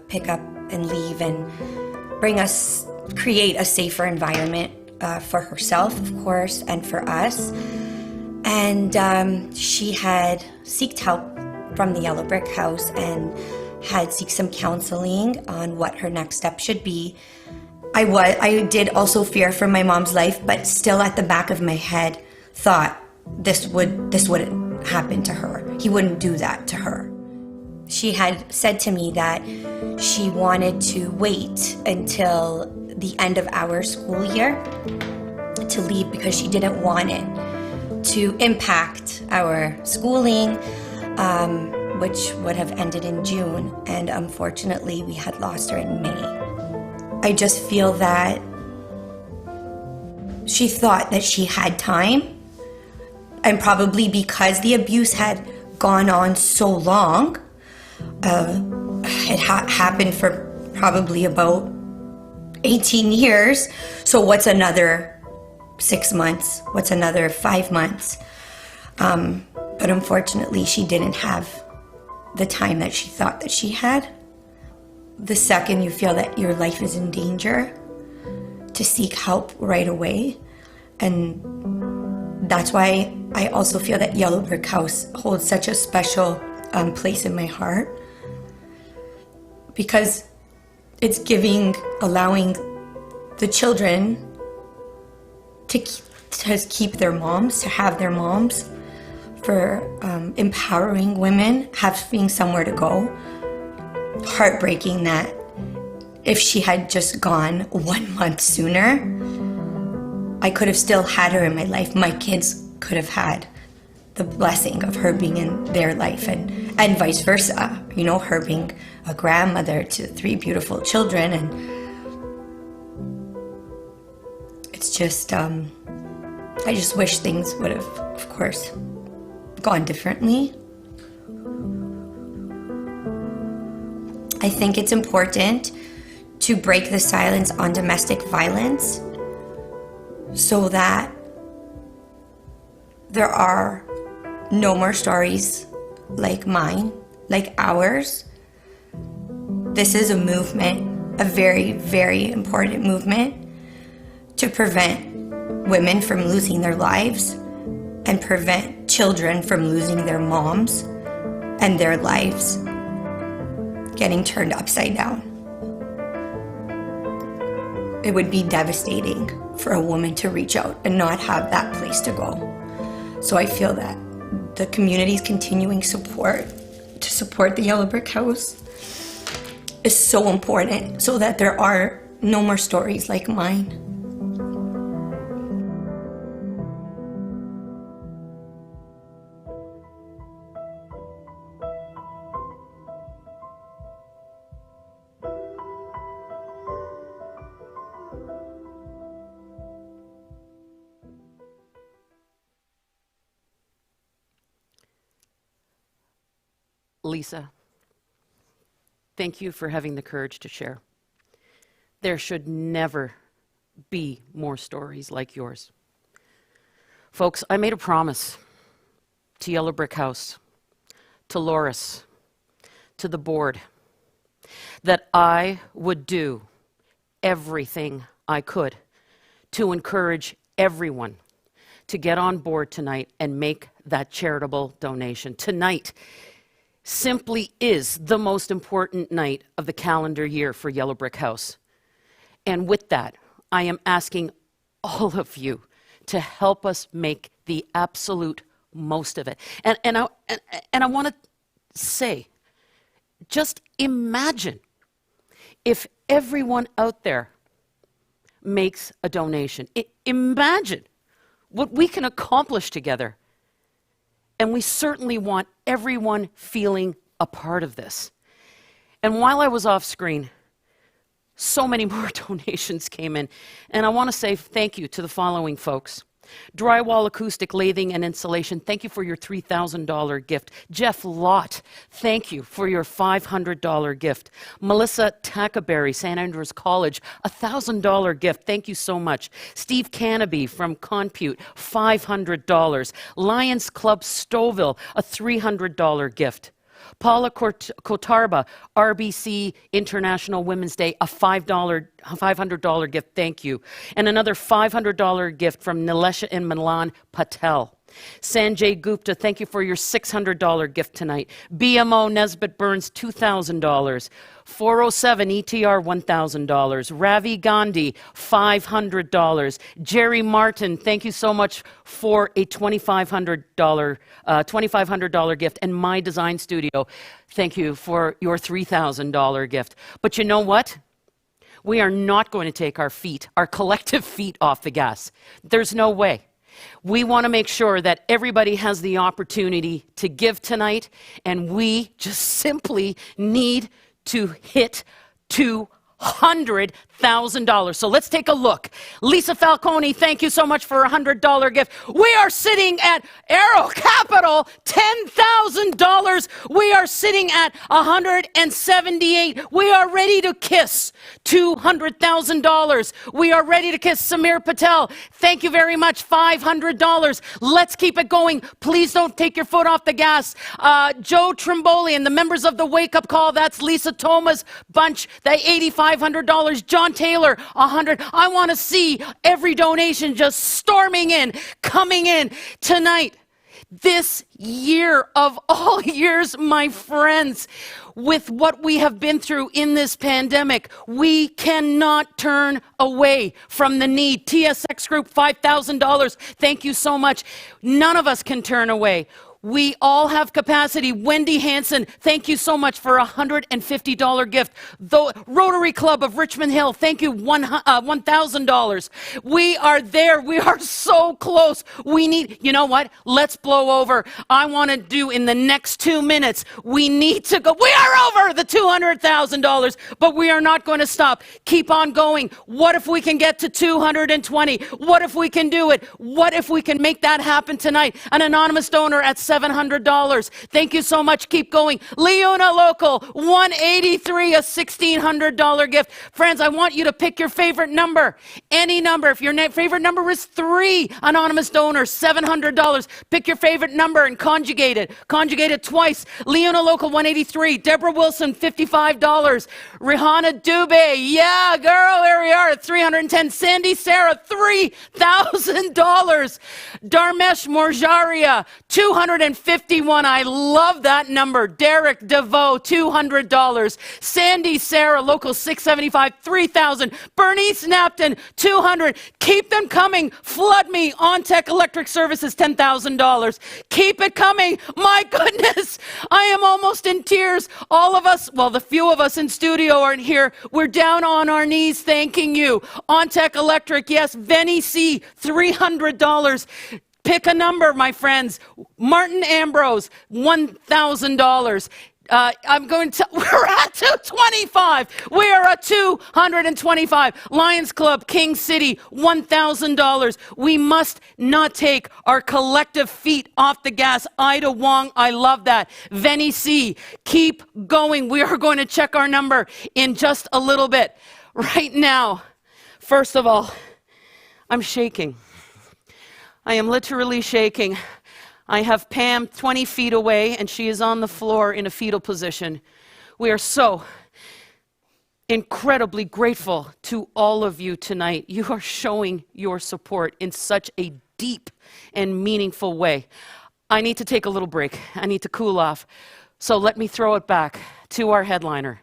pick up and leave and create a safer environment for herself, of course, and for us. And she had sought help from the Yellow Brick House and had sought some counseling on what her next step should be. I did also fear for my mom's life, but still at the back of my head thought this wouldn't happen to her. He wouldn't do that to her. She had said to me that she wanted to wait until the end of our school year to leave because she didn't want it to impact our schooling, which would have ended in June, and unfortunately we had lost her in May. I just feel that she thought that she had time, and probably because the abuse had gone on so long, it happened for probably about 18 years, so what's another 6 months? What's another 5 months? But unfortunately, she didn't have the time that she thought that she had. The second you feel that your life is in danger, to seek help right away. And that's why I also feel that Yellow Brick House holds such a special place in my heart, because it's allowing the children to keep their moms, to have their moms, for empowering women, having somewhere to go. Heartbreaking that if she had just gone 1 month sooner, I could have still had her in my life. My kids could have had the blessing of her being in their life, and vice versa. You know, her being a grandmother to 3 beautiful children. And it's just, I just wish things would have, of course, gone differently. I think it's important to break the silence on domestic violence so that there are no more stories like mine, like ours. This is a movement, a very, very important movement to prevent women from losing their lives and prevent children from losing their moms and their lives getting turned upside down. It would be devastating for a woman to reach out and not have that place to go. So I feel that the community's continuing support to support the Yellow Brick House is so important so that there are no more stories like mine. Lisa, thank you for having the courage to share. There should never be more stories like yours. Folks, I made a promise to Yellow Brick House, to Loris, to the board, that I would do everything I could to encourage everyone to get on board tonight and make that charitable donation. Tonight simply is the most important night of the calendar year for Yellow Brick House. And with that, I am asking all of you to help us make the absolute most of it. And I want to say, just imagine if everyone out there makes a donation. Imagine what we can accomplish together. And we certainly want everyone feeling a part of this. And while I was off screen, so many more donations came in. And I want to say thank you to the following folks. Drywall, Acoustic, Lathing, and Insulation, thank you for your $3,000 gift. Jeff Lott, thank you for your $500 gift. Melissa Tackaberry, St. Andrews College, $1,000 gift. Thank you so much. Steve Cannaby from Compute, $500. Lions Club Stouffville, a $300 gift. Paula Kotarba, RBC International Women's Day, a $500 gift, thank you. And another $500 gift from Nilesha and Milan Patel. Sanjay Gupta, thank you for your $600 gift tonight. BMO Nesbitt Burns, $2,000. 407 ETR, $1,000. Ravi Gandhi, $500. Jerry Martin, thank you so much for a $2,500 gift. And My Design Studio, thank you for your $3,000 gift. But you know what? We are not going to take our collective feet off the gas. There's no way. We want to make sure that everybody has the opportunity to give tonight, and we just simply need to hit $200,000. So let's take a look. Lisa Falcone, thank you so much for a $100 gift. We are sitting at Arrow Capital, $10,000. We are sitting at $178. We are ready to kiss $200,000. We are ready to kiss Samir Patel. Thank you very much, $500. Let's keep it going. Please don't take your foot off the gas. Joe Trimboli and the members of the Wake Up Call, that's Lisa Thomas bunch, the $8,500. John Taylor, $100. I want to see every donation just storming in, coming in tonight. This year of all years, my friends, with what we have been through in this pandemic, we cannot turn away from the need. TSX Group, $5,000. Thank you so much. None of us can turn away. We all have capacity. Wendy Hansen, thank you so much for a $150 gift. The Rotary Club of Richmond Hill, thank you, $1,000. We are there. We are so close. We need, you know what? Let's blow over. I want to do in the next 2 minutes. We need to go. We are over the $200,000, but we are not going to stop. Keep on going. What if we can get to 220? What if we can do it? What if we can make that happen tonight? An anonymous donor at $700. Thank you so much. Keep going. Leona Local, $183, a $1,600 gift. Friends, I want you to pick your favorite number. Any number. If your favorite number is 3, anonymous donor, $700. Pick your favorite number and conjugate it. Conjugate it twice. Leona Local, $183. Deborah Wilson, $55. Rihanna Dubé, yeah, girl, here we are at $310. Sandy Sarah, $3,000. Dharmesh Morjaria, $251. I love that number. Derek DeVoe, $200. Sandy Sarah, Local 675, $3,000. Bernice Napton, $200. Keep them coming. Flood me. On Tech Electric Services, $10,000. Keep it coming. My goodness, I am almost in tears. All of us, well, the few of us in studio aren't here. We're down on our knees thanking you. On Tech Electric, yes. Venny C, $300. Pick a number, my friends. Martin Ambrose, $1,000. I'm going to, we're at 225. We are at 225. Lions Club, King City, $1,000. We must not take our collective feet off the gas. Ida Wong, I love that. Venny C, keep going. We are going to check our number in just a little bit. Right now, first of all, I'm shaking. I am literally shaking. I have Pam 20 feet away, and she is on the floor in a fetal position. We are so incredibly grateful to all of you tonight. You are showing your support in such a deep and meaningful way. I need to take a little break. I need to cool off. So let me throw it back to our headliner,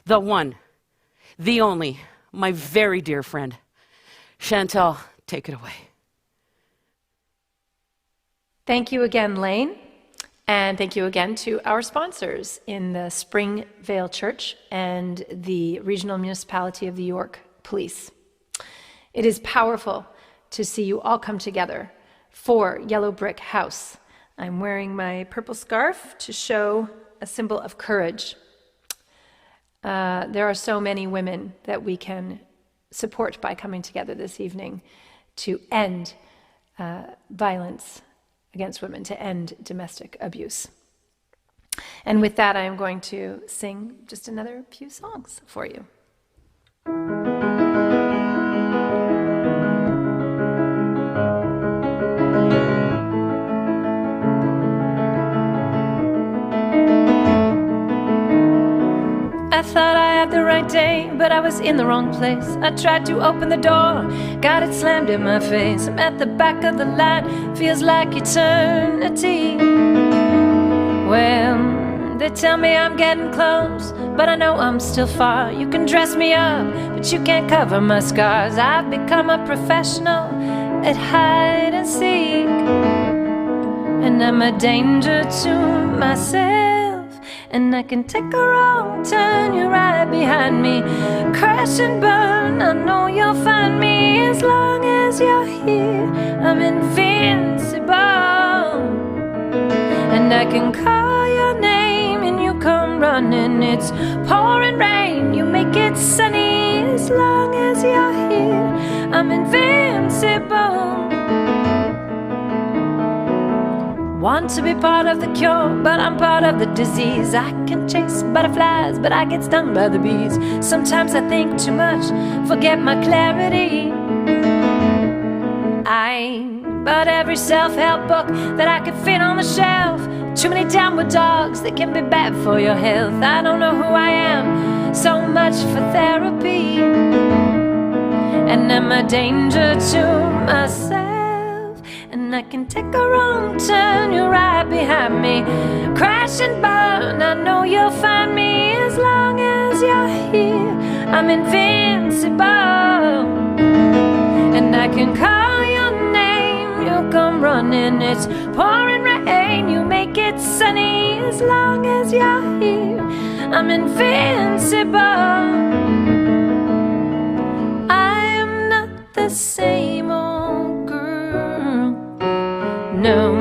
the one, the only, my very dear friend. Chantal, take it away. Thank you again, Lane. And thank you again to our sponsors in the Springvale Church and the Regional Municipality of the York Police. It is powerful to see you all come together for Yellow Brick House. I'm wearing my purple scarf to show a symbol of courage. There are so many women that we can support by coming together this evening to end violence against women, to end domestic abuse. And with that, I am going to sing just another few songs for you. I thought I had the right day, but I was in the wrong place. I tried to open the door, got it slammed in my face. I'm at the back of the line, feels like eternity. Well, they tell me I'm getting close, but I know I'm still far. You can dress me up, but you can't cover my scars. I've become a professional at hide and seek, and I'm a danger to myself. And I can take a wrong turn, you're right behind me. Crash and burn, I know you'll find me. As long as you're here, I'm invincible. And I can call your name and you come running. It's pouring rain, you make it sunny. As long as you're here, I'm invincible. Want to be part of the cure, but I'm part of the disease. I can chase butterflies, but I get stung by the bees. Sometimes I think too much, forget my clarity. I bought every self-help book that I could fit on the shelf. Too many downward dogs that can be bad for your health. I don't know who I am, so much for therapy. And I'm a danger to myself. And I can take a wrong turn, you're right behind me. Crash and burn, I know you'll find me. As long as you're here, I'm invincible. And I can call your name, you'll come running. It's pouring rain, you make it sunny. As long as you're here, I'm invincible. I'm not the same old girl. No,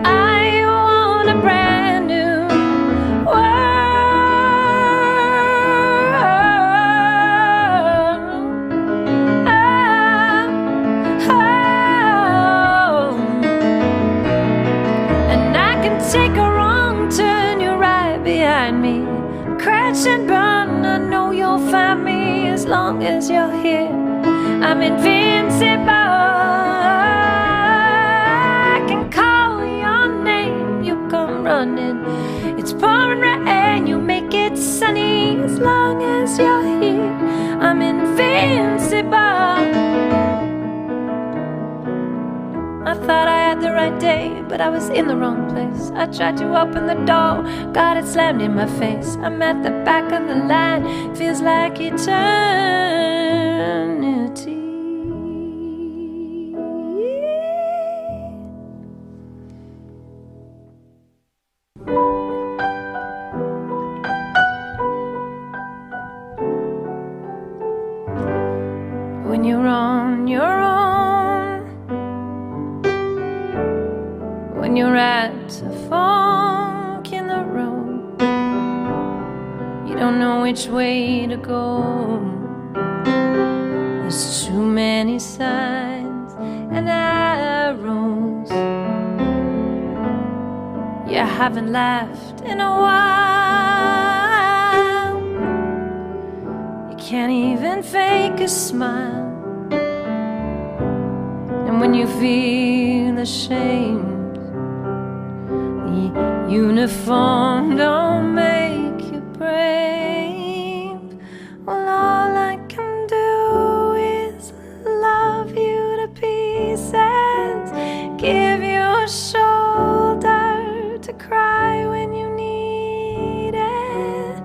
I want a brand new world. And I can take a wrong turn, you're right behind me. Crash and burn, I know you'll find me. As long as you're here, I'm invincible. Running. It's pouring rain, you make it sunny. As long as you're here, I'm invincible. I thought I had the right day, but I was in the wrong place. I tried to open the door, got it slammed in my face. I'm at the back of the line, feels like eternity. When you're on your own, when you're at a fork in the road, don't know which way to go. There's too many signs and arrows. You haven't laughed in a while. You can't even fake a smile. And when you feel ashamed, the uniform don't make you brave. Well, all I can do is love you to pieces, give you a shoulder to cry when you need it.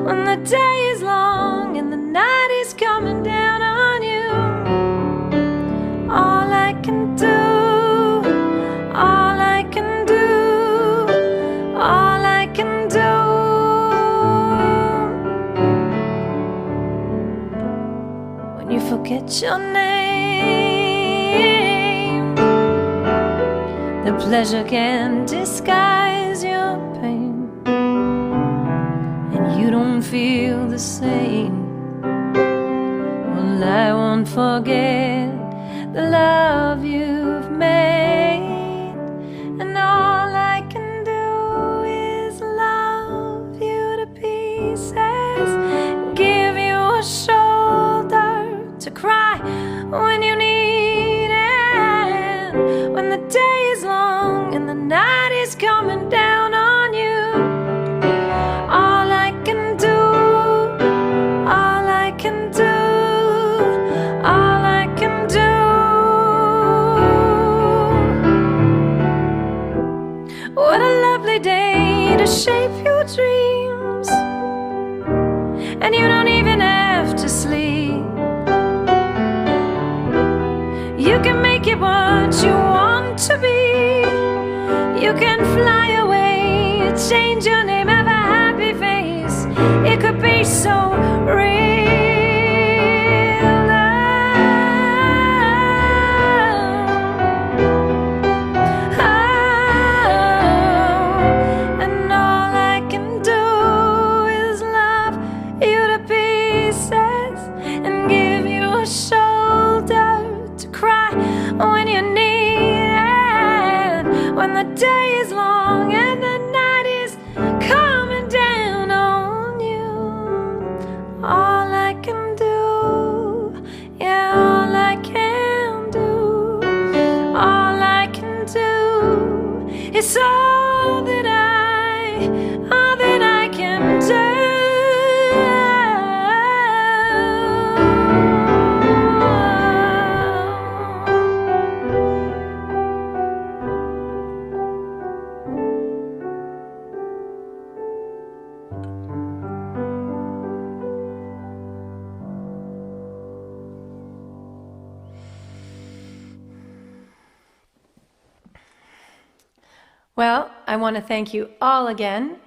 When the day is long and the night is coming down on you, all I can do, all I can do, all I can do. When you forget your name, the pleasure can disguise your pain, and you don't feel the same. Well, I won't forget the love you've made, and all I can do is love you to pieces, give you a shoulder to cry when you need it. When the day is long and the night is coming down on you, all I can do, all I can do, all I can do. What a lovely day to shape your dreams, and you don't even have to sleep. You can make it what you want to be. You can fly away, change your name, have a happy face. It could be so real. And all I can do is love you to pieces and give you a shoulder to cry when you need it. When the day is long and the night is coming down on you, all I can do, yeah, all I can do, all I can do is all that I can do. Well, I want to thank you all again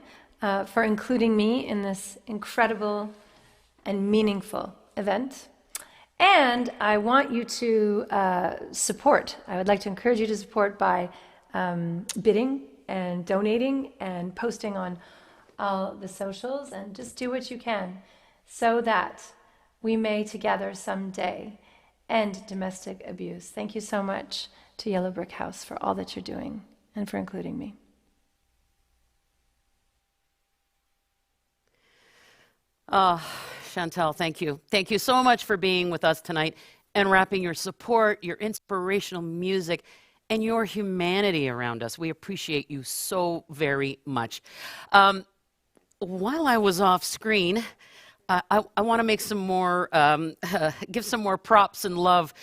for including me in this incredible and meaningful event. And I want you to support. I would like to encourage you to support by bidding and donating and posting on all the socials, and just do what you can so that we may together someday end domestic abuse. Thank you so much to Yellow Brick House for all that you're doing and for including me. Oh, Chantal, thank you. Thank you so much for being with us tonight and wrapping your support, your inspirational music, and your humanity around us. We appreciate you so very much. While I was off screen, I want to make some more, give some more props and love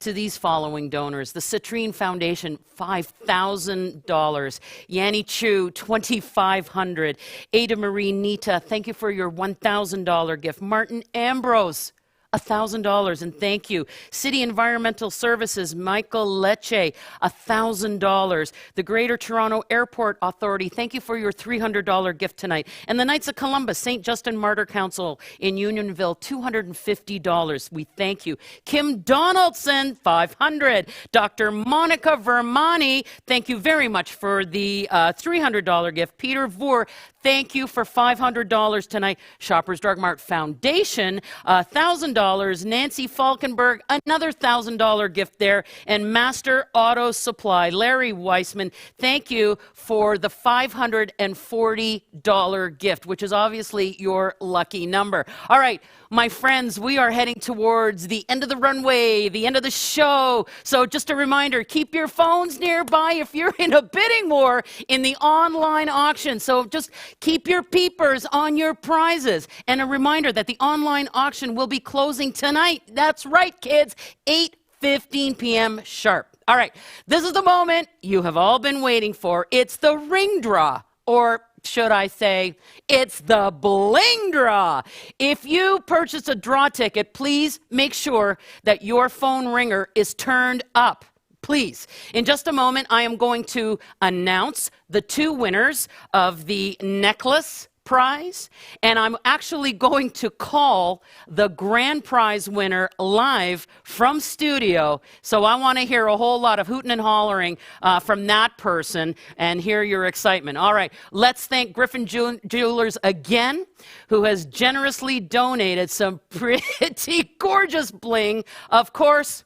to these following donors. The Citrine Foundation, $5,000. Yanni Chu, $2,500. Ada Marie Nita, thank you for your $1,000 gift. Martin Ambrose, $1,000, and thank you. City Environmental Services, Michael Lecce, $1,000. The Greater Toronto Airport Authority, thank you for your $300 gift tonight. And the Knights of Columbus, St. Justin Martyr Council in Unionville, $250. We thank you. Kim Donaldson, $500. Dr. Monica Vermani, thank you very much for the $300 gift. Peter Vore, thank you for $500 tonight. Shoppers Drug Mart Foundation, $1,000. Nancy Falkenberg, another $1,000 gift there. And Master Auto Supply, Larry Weissman, thank you for the $540 gift, which is obviously your lucky number. All right, my friends, we are heading towards the end of the runway, the end of the show. So just a reminder, keep your phones nearby if you're in a bidding war in the online auction. So just keep your peepers on your prizes. And a reminder that the online auction will be closing tonight. That's right, kids, 8:15 p.m. sharp. All right, this is the moment you have all been waiting for. It's the ring draw, or should I say, it's the bling draw. If you purchase a draw ticket, please make sure that your phone ringer is turned up. Please. In just a moment, I am going to announce the two winners of the necklace prize, and I'm actually going to call the grand prize winner live from studio. So I want to hear a whole lot of hooting and hollering from that person and hear your excitement. All right, let's thank Griffin Jewelers again, who has generously donated some pretty gorgeous bling. Of course,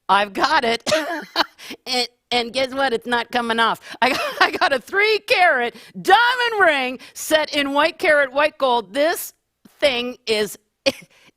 I've got it. And guess what? It's not coming off. I got a 3-carat diamond ring set in white carat white gold. This thing is,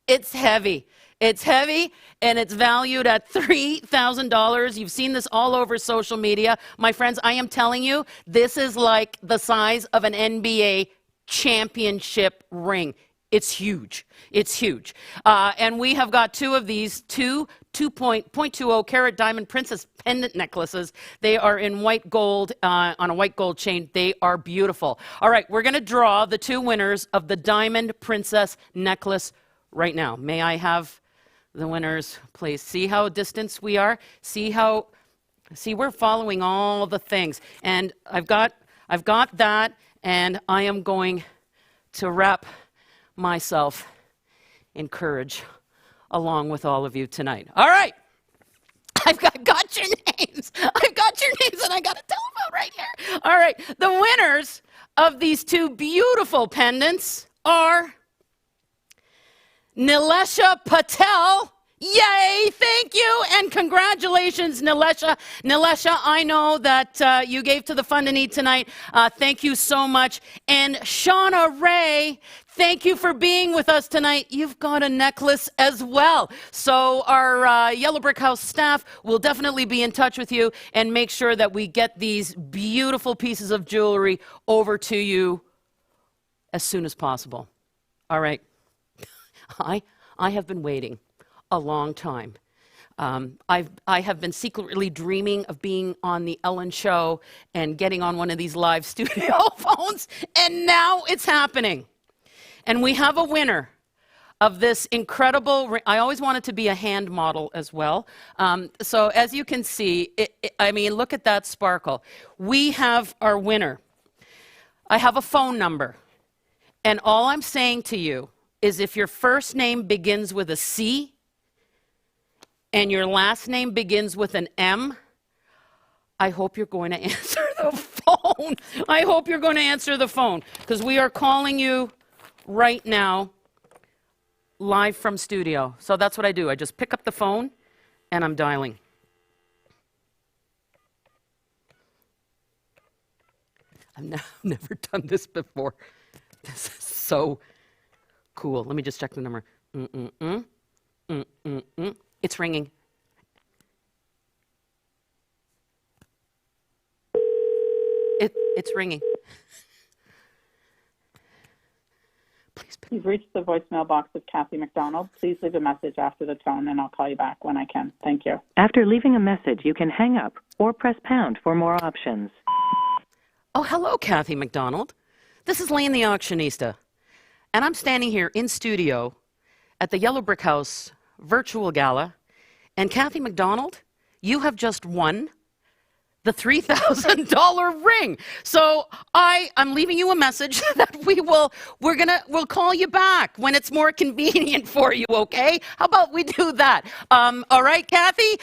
it's heavy. It's heavy, and it's valued at $3,000. You've seen this all over social media. My friends, I am telling you, this is like the size of an NBA championship ring. It's huge. It's huge. And we have got two of these, two 0.20 carat diamond princess pendant necklaces. They are in white gold, on a white gold chain. They are beautiful. All right, we're going to draw the two winners of the diamond princess necklace right now. May I have the winners, please? See how distant we are? See, we're following all the things. And I've got that, and I am going to wrap myself in courage along with all of you tonight. All right. I've got your names. I've got your names, and I got a telephone right here. All right. The winners of these two beautiful pendants are Nilesha Patel. Yay, thank you, and congratulations, Nilesha. Nilesha, I know that you gave to the Fund and Need tonight. Thank you so much. And Shauna Ray, thank you for being with us tonight. You've got a necklace as well. So our Yellow Brick House staff will definitely be in touch with you and make sure that we get these beautiful pieces of jewelry over to you as soon as possible. All right. I have been waiting a long time. I have been secretly dreaming of being on the Ellen Show and getting on one of these live studio phones, and now it's happening. And we have a winner of this incredible, I always wanted to be a hand model as well. So as you can see, I mean, look at that sparkle. We have our winner. I have a phone number. And all I'm saying to you is if your first name begins with a C and your last name begins with an M, I hope you're going to answer the phone. I hope you're going to answer the phone, because we are calling you right now live from studio. So that's what I do. I just pick up the phone and I'm dialing. I've never done this before. This is so cool. Let me just check the number. It's ringing. It's ringing. Please. You've reached the voicemail box of Kathy McDonald. Please leave a message after the tone, and I'll call you back when I can. Thank you. After leaving a message, you can hang up or press pound for more options. Oh, hello, Kathy McDonald. This is Lane the Auctionista, and I'm standing here in studio at the Yellow Brick House virtual gala. And Kathy McDonald, you have just won the $3,000 ring. So I'm leaving you a message that we'll call you back when it's more convenient for you, okay? How about we do that? All right, Kathy,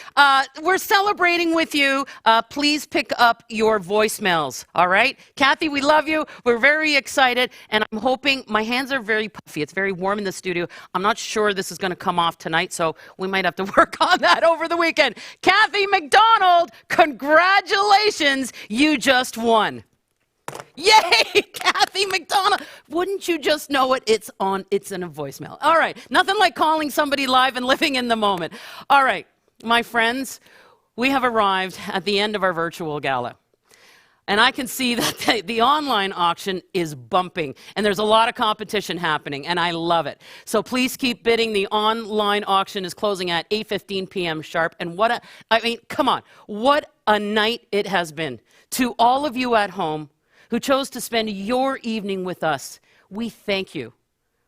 we're celebrating with you. Please pick up your voicemails, all right? Kathy, we love you. We're very excited, and I'm hoping, my hands are very puffy. It's very warm in the studio. I'm not sure this is going to come off tonight, so we might have to work on that over the weekend. Kathy McDonald, congratulations, you just won. Yay, Kathy McDonald. Wouldn't you just know it? It's in a voicemail. All right, nothing like calling somebody live and living in the moment. All right, my friends, we have arrived at the end of our virtual gala. And I can see that the online auction is bumping, and there's a lot of competition happening, and I love it. So please keep bidding. The online auction is closing at 8:15 p.m. sharp, and come on, what a night it has been. To all of you at home who chose to spend your evening with us, we thank you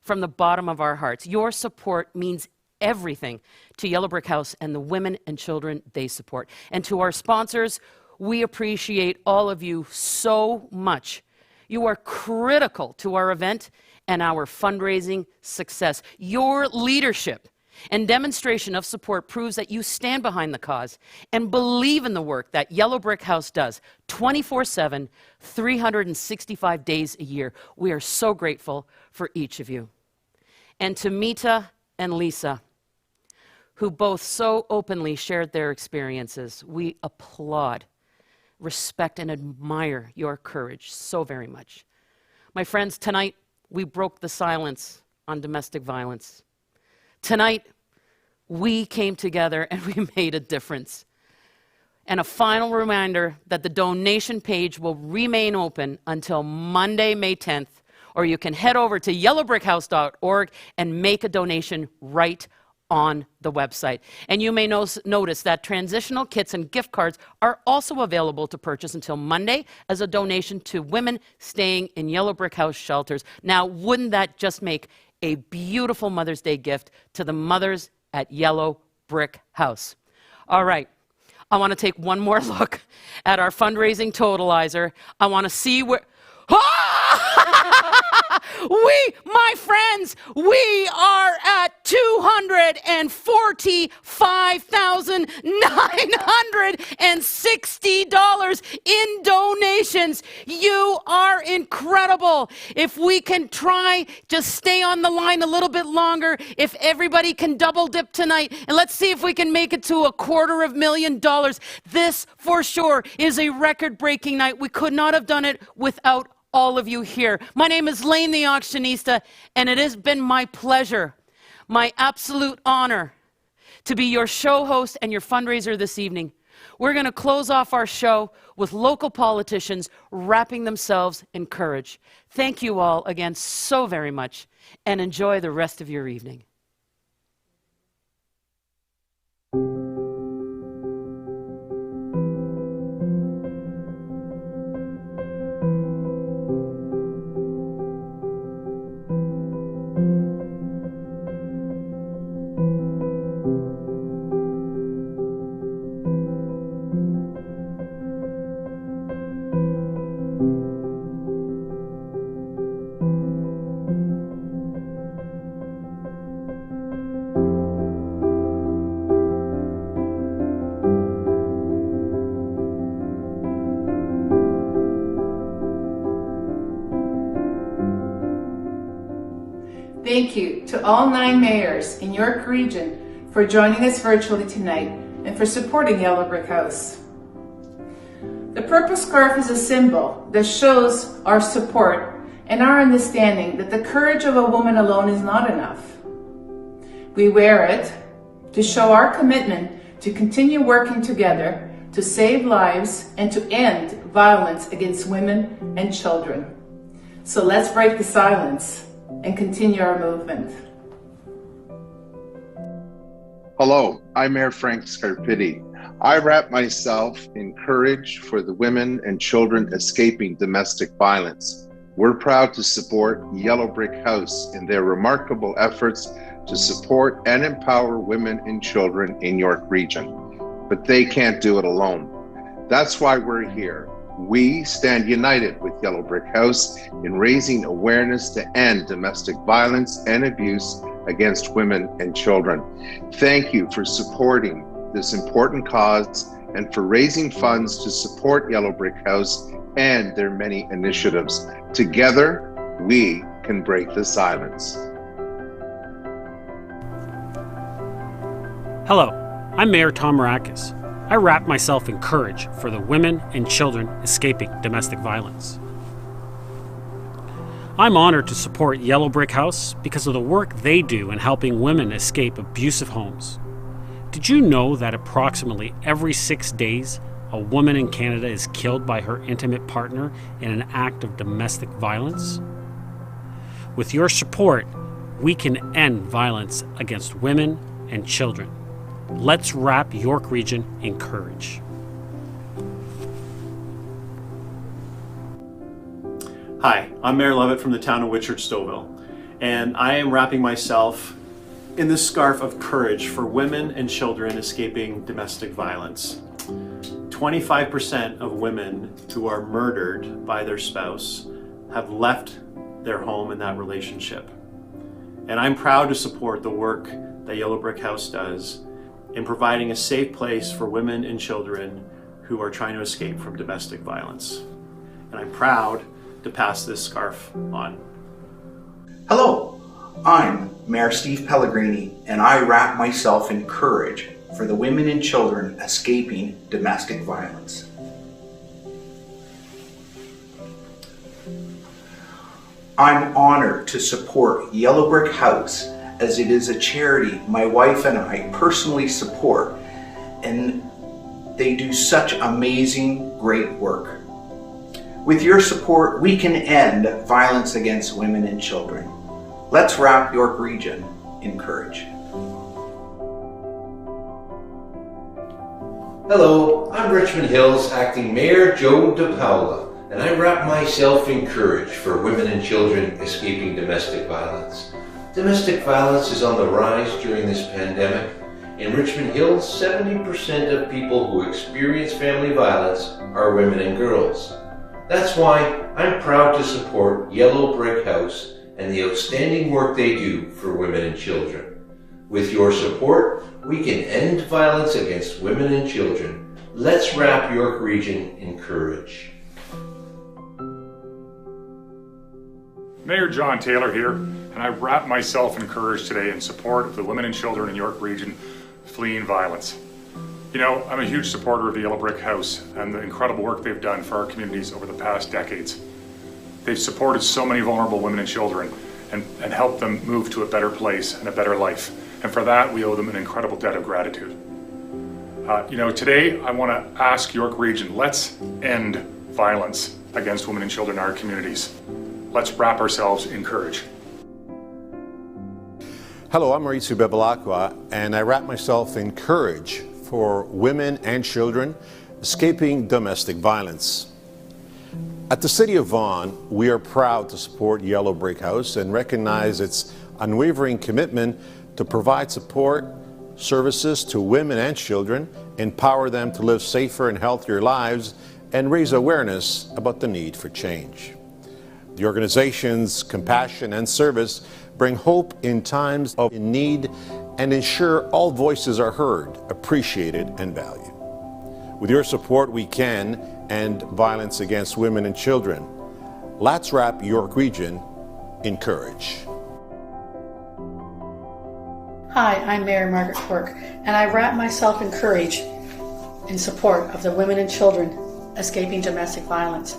from the bottom of our hearts. Your support means everything to Yellow Brick House and the women and children they support. And to our sponsors, we appreciate all of you so much. You are critical to our event and our fundraising success. Your leadership and demonstration of support proves that you stand behind the cause and believe in the work that Yellow Brick House does 24/7, 365 days a year. We are so grateful for each of you. And to Mita and Lisa, who both so openly shared their experiences, we applaud, respect, and admire your courage so very much. My friends, tonight we broke the silence on domestic violence. Tonight we came together and we made a difference. And a final reminder that the donation page will remain open until Monday, May 10th, or you can head over to yellowbrickhouse.org and make a donation right on the website. And you may notice that transitional kits and gift cards are also available to purchase until Monday as a donation to women staying in Yellow Brick House shelters. Now, wouldn't that just make a beautiful Mother's Day gift to the mothers at Yellow Brick House? All right. I want to take one more look at our fundraising totalizer. I want to see where... my friends, we are at $245,960 in donations. You are incredible. If we can try, just stay on the line a little bit longer. If everybody can double dip tonight, and let's see if we can make it to $250,000. This, for sure, is a record-breaking night. We could not have done it without all of you here. My name is Lane the Auctionista, and it has been my pleasure, my absolute honor, to be your show host and your fundraiser this evening. We're going to close off our show with local politicians wrapping themselves in courage. Thank you all again so very much, and enjoy the rest of your evening. Thank you to all 9 mayors in York Region for joining us virtually tonight and for supporting Yellow Brick House. The purple scarf is a symbol that shows our support and our understanding that the courage of a woman alone is not enough. We wear it to show our commitment to continue working together to save lives and to end violence against women and children. So let's break the silence and continue our movement. Hello, I'm Mayor Frank Scarpitti. I wrap myself in courage for the women and children escaping domestic violence. We're proud to support Yellow Brick House in their remarkable efforts to support and empower women and children in York Region. But they can't do it alone. That's why we're here. We stand united with Yellow Brick House in raising awareness to end domestic violence and abuse against women and children. Thank you for supporting this important cause and for raising funds to support Yellow Brick House and their many initiatives. Together, we can break the silence. Hello, I'm Mayor Tom Marakis. I wrap myself in courage for the women and children escaping domestic violence. I'm honored to support Yellow Brick House because of the work they do in helping women escape abusive homes. Did you know that approximately every 6 days, a woman in Canada is killed by her intimate partner in an act of domestic violence? With your support, we can end violence against women and children. Let's wrap York Region in courage. Hi, I'm Mayor Levitt from the town of Witchard-Stouffville, and I am wrapping myself in this scarf of courage for women and children escaping domestic violence. 25% of women who are murdered by their spouse have left their home in that relationship. And I'm proud to support the work that Yellow Brick House does in providing a safe place for women and children who are trying to escape from domestic violence. And I'm proud to pass this scarf on. Hello, I'm Mayor Steve Pellegrini, and I wrap myself in courage for the women and children escaping domestic violence. I'm honored to support Yellow Brick House as it is a charity my wife and I personally support, and they do such amazing, great work. With your support, we can end violence against women and children. Let's wrap York Region in courage. Hello, I'm Richmond Hills Acting Mayor Joe DePaula, and I wrap myself in courage for women and children escaping domestic violence. Domestic violence is on the rise during this pandemic. In Richmond Hills, 70% of people who experience family violence are women and girls. That's why I'm proud to support Yellow Brick House and the outstanding work they do for women and children. With your support, we can end violence against women and children. Let's wrap York Region in courage. Mayor John Taylor here, and I wrap myself in courage today in support of the women and children in York Region fleeing violence. You know, I'm a huge supporter of the Yellow Brick House and the incredible work they've done for our communities over the past decades. They've supported so many vulnerable women and children and helped them move to a better place and a better life. And for that, we owe them an incredible debt of gratitude. You know, today I want to ask York Region, let's end violence against women and children in our communities. Let's wrap ourselves in courage. Hello, I'm Mauricio Bevilacqua, and I wrap myself in courage for women and children escaping domestic violence. At the City of Vaughan, we are proud to support Yellow Brick House and recognize its unwavering commitment to provide support services to women and children, empower them to live safer and healthier lives, and raise awareness about the need for change. The organization's compassion and service bring hope in times of need and ensure all voices are heard, appreciated, and valued. With your support, we can end violence against women and children. Let's wrap York Region in courage. Hi, I'm Mayor Margaret Quirk, and I wrap myself in courage in support of the women and children escaping domestic violence.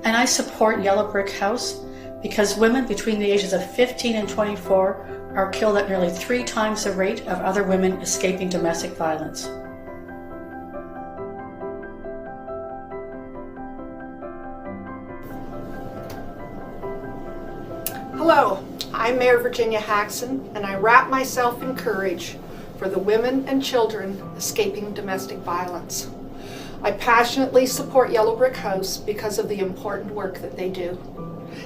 And I support Yellow Brick House because women between the ages of 15 and 24 are killed at nearly 3 times the rate of other women escaping domestic violence. Hello, I'm Mayor Virginia Haxon, and I wrap myself in courage for the women and children escaping domestic violence. I passionately support Yellow Brick House because of the important work that they do.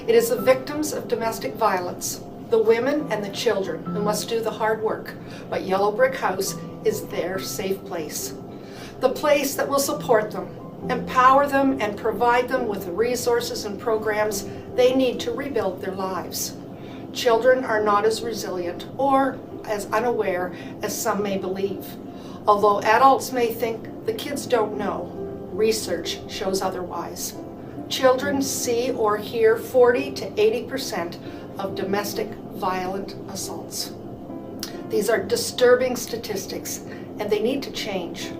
It is the victims of domestic violence the women and the children who must do the hard work, but Yellow Brick House is their safe place. The place that will support them, empower them, and provide them with the resources and programs they need to rebuild their lives. Children are not as resilient or as unaware as some may believe. Although adults may think the kids don't know, research shows otherwise. Children see or hear 40 to 80% of domestic violent assaults. These are disturbing statistics, and they need to change.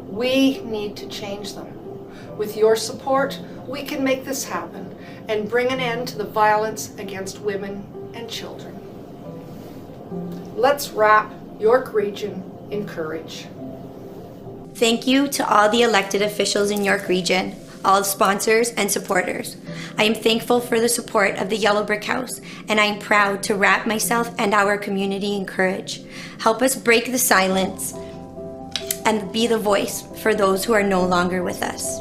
We need to change them. With your support, we can make this happen and bring an end to the violence against women and children. Let's wrap York Region in courage. Thank you to all the elected officials in York Region, all sponsors and supporters. I am thankful for the support of the Yellow Brick House, and I am proud to wrap myself and our community in courage. Help us break the silence and be the voice for those who are no longer with us.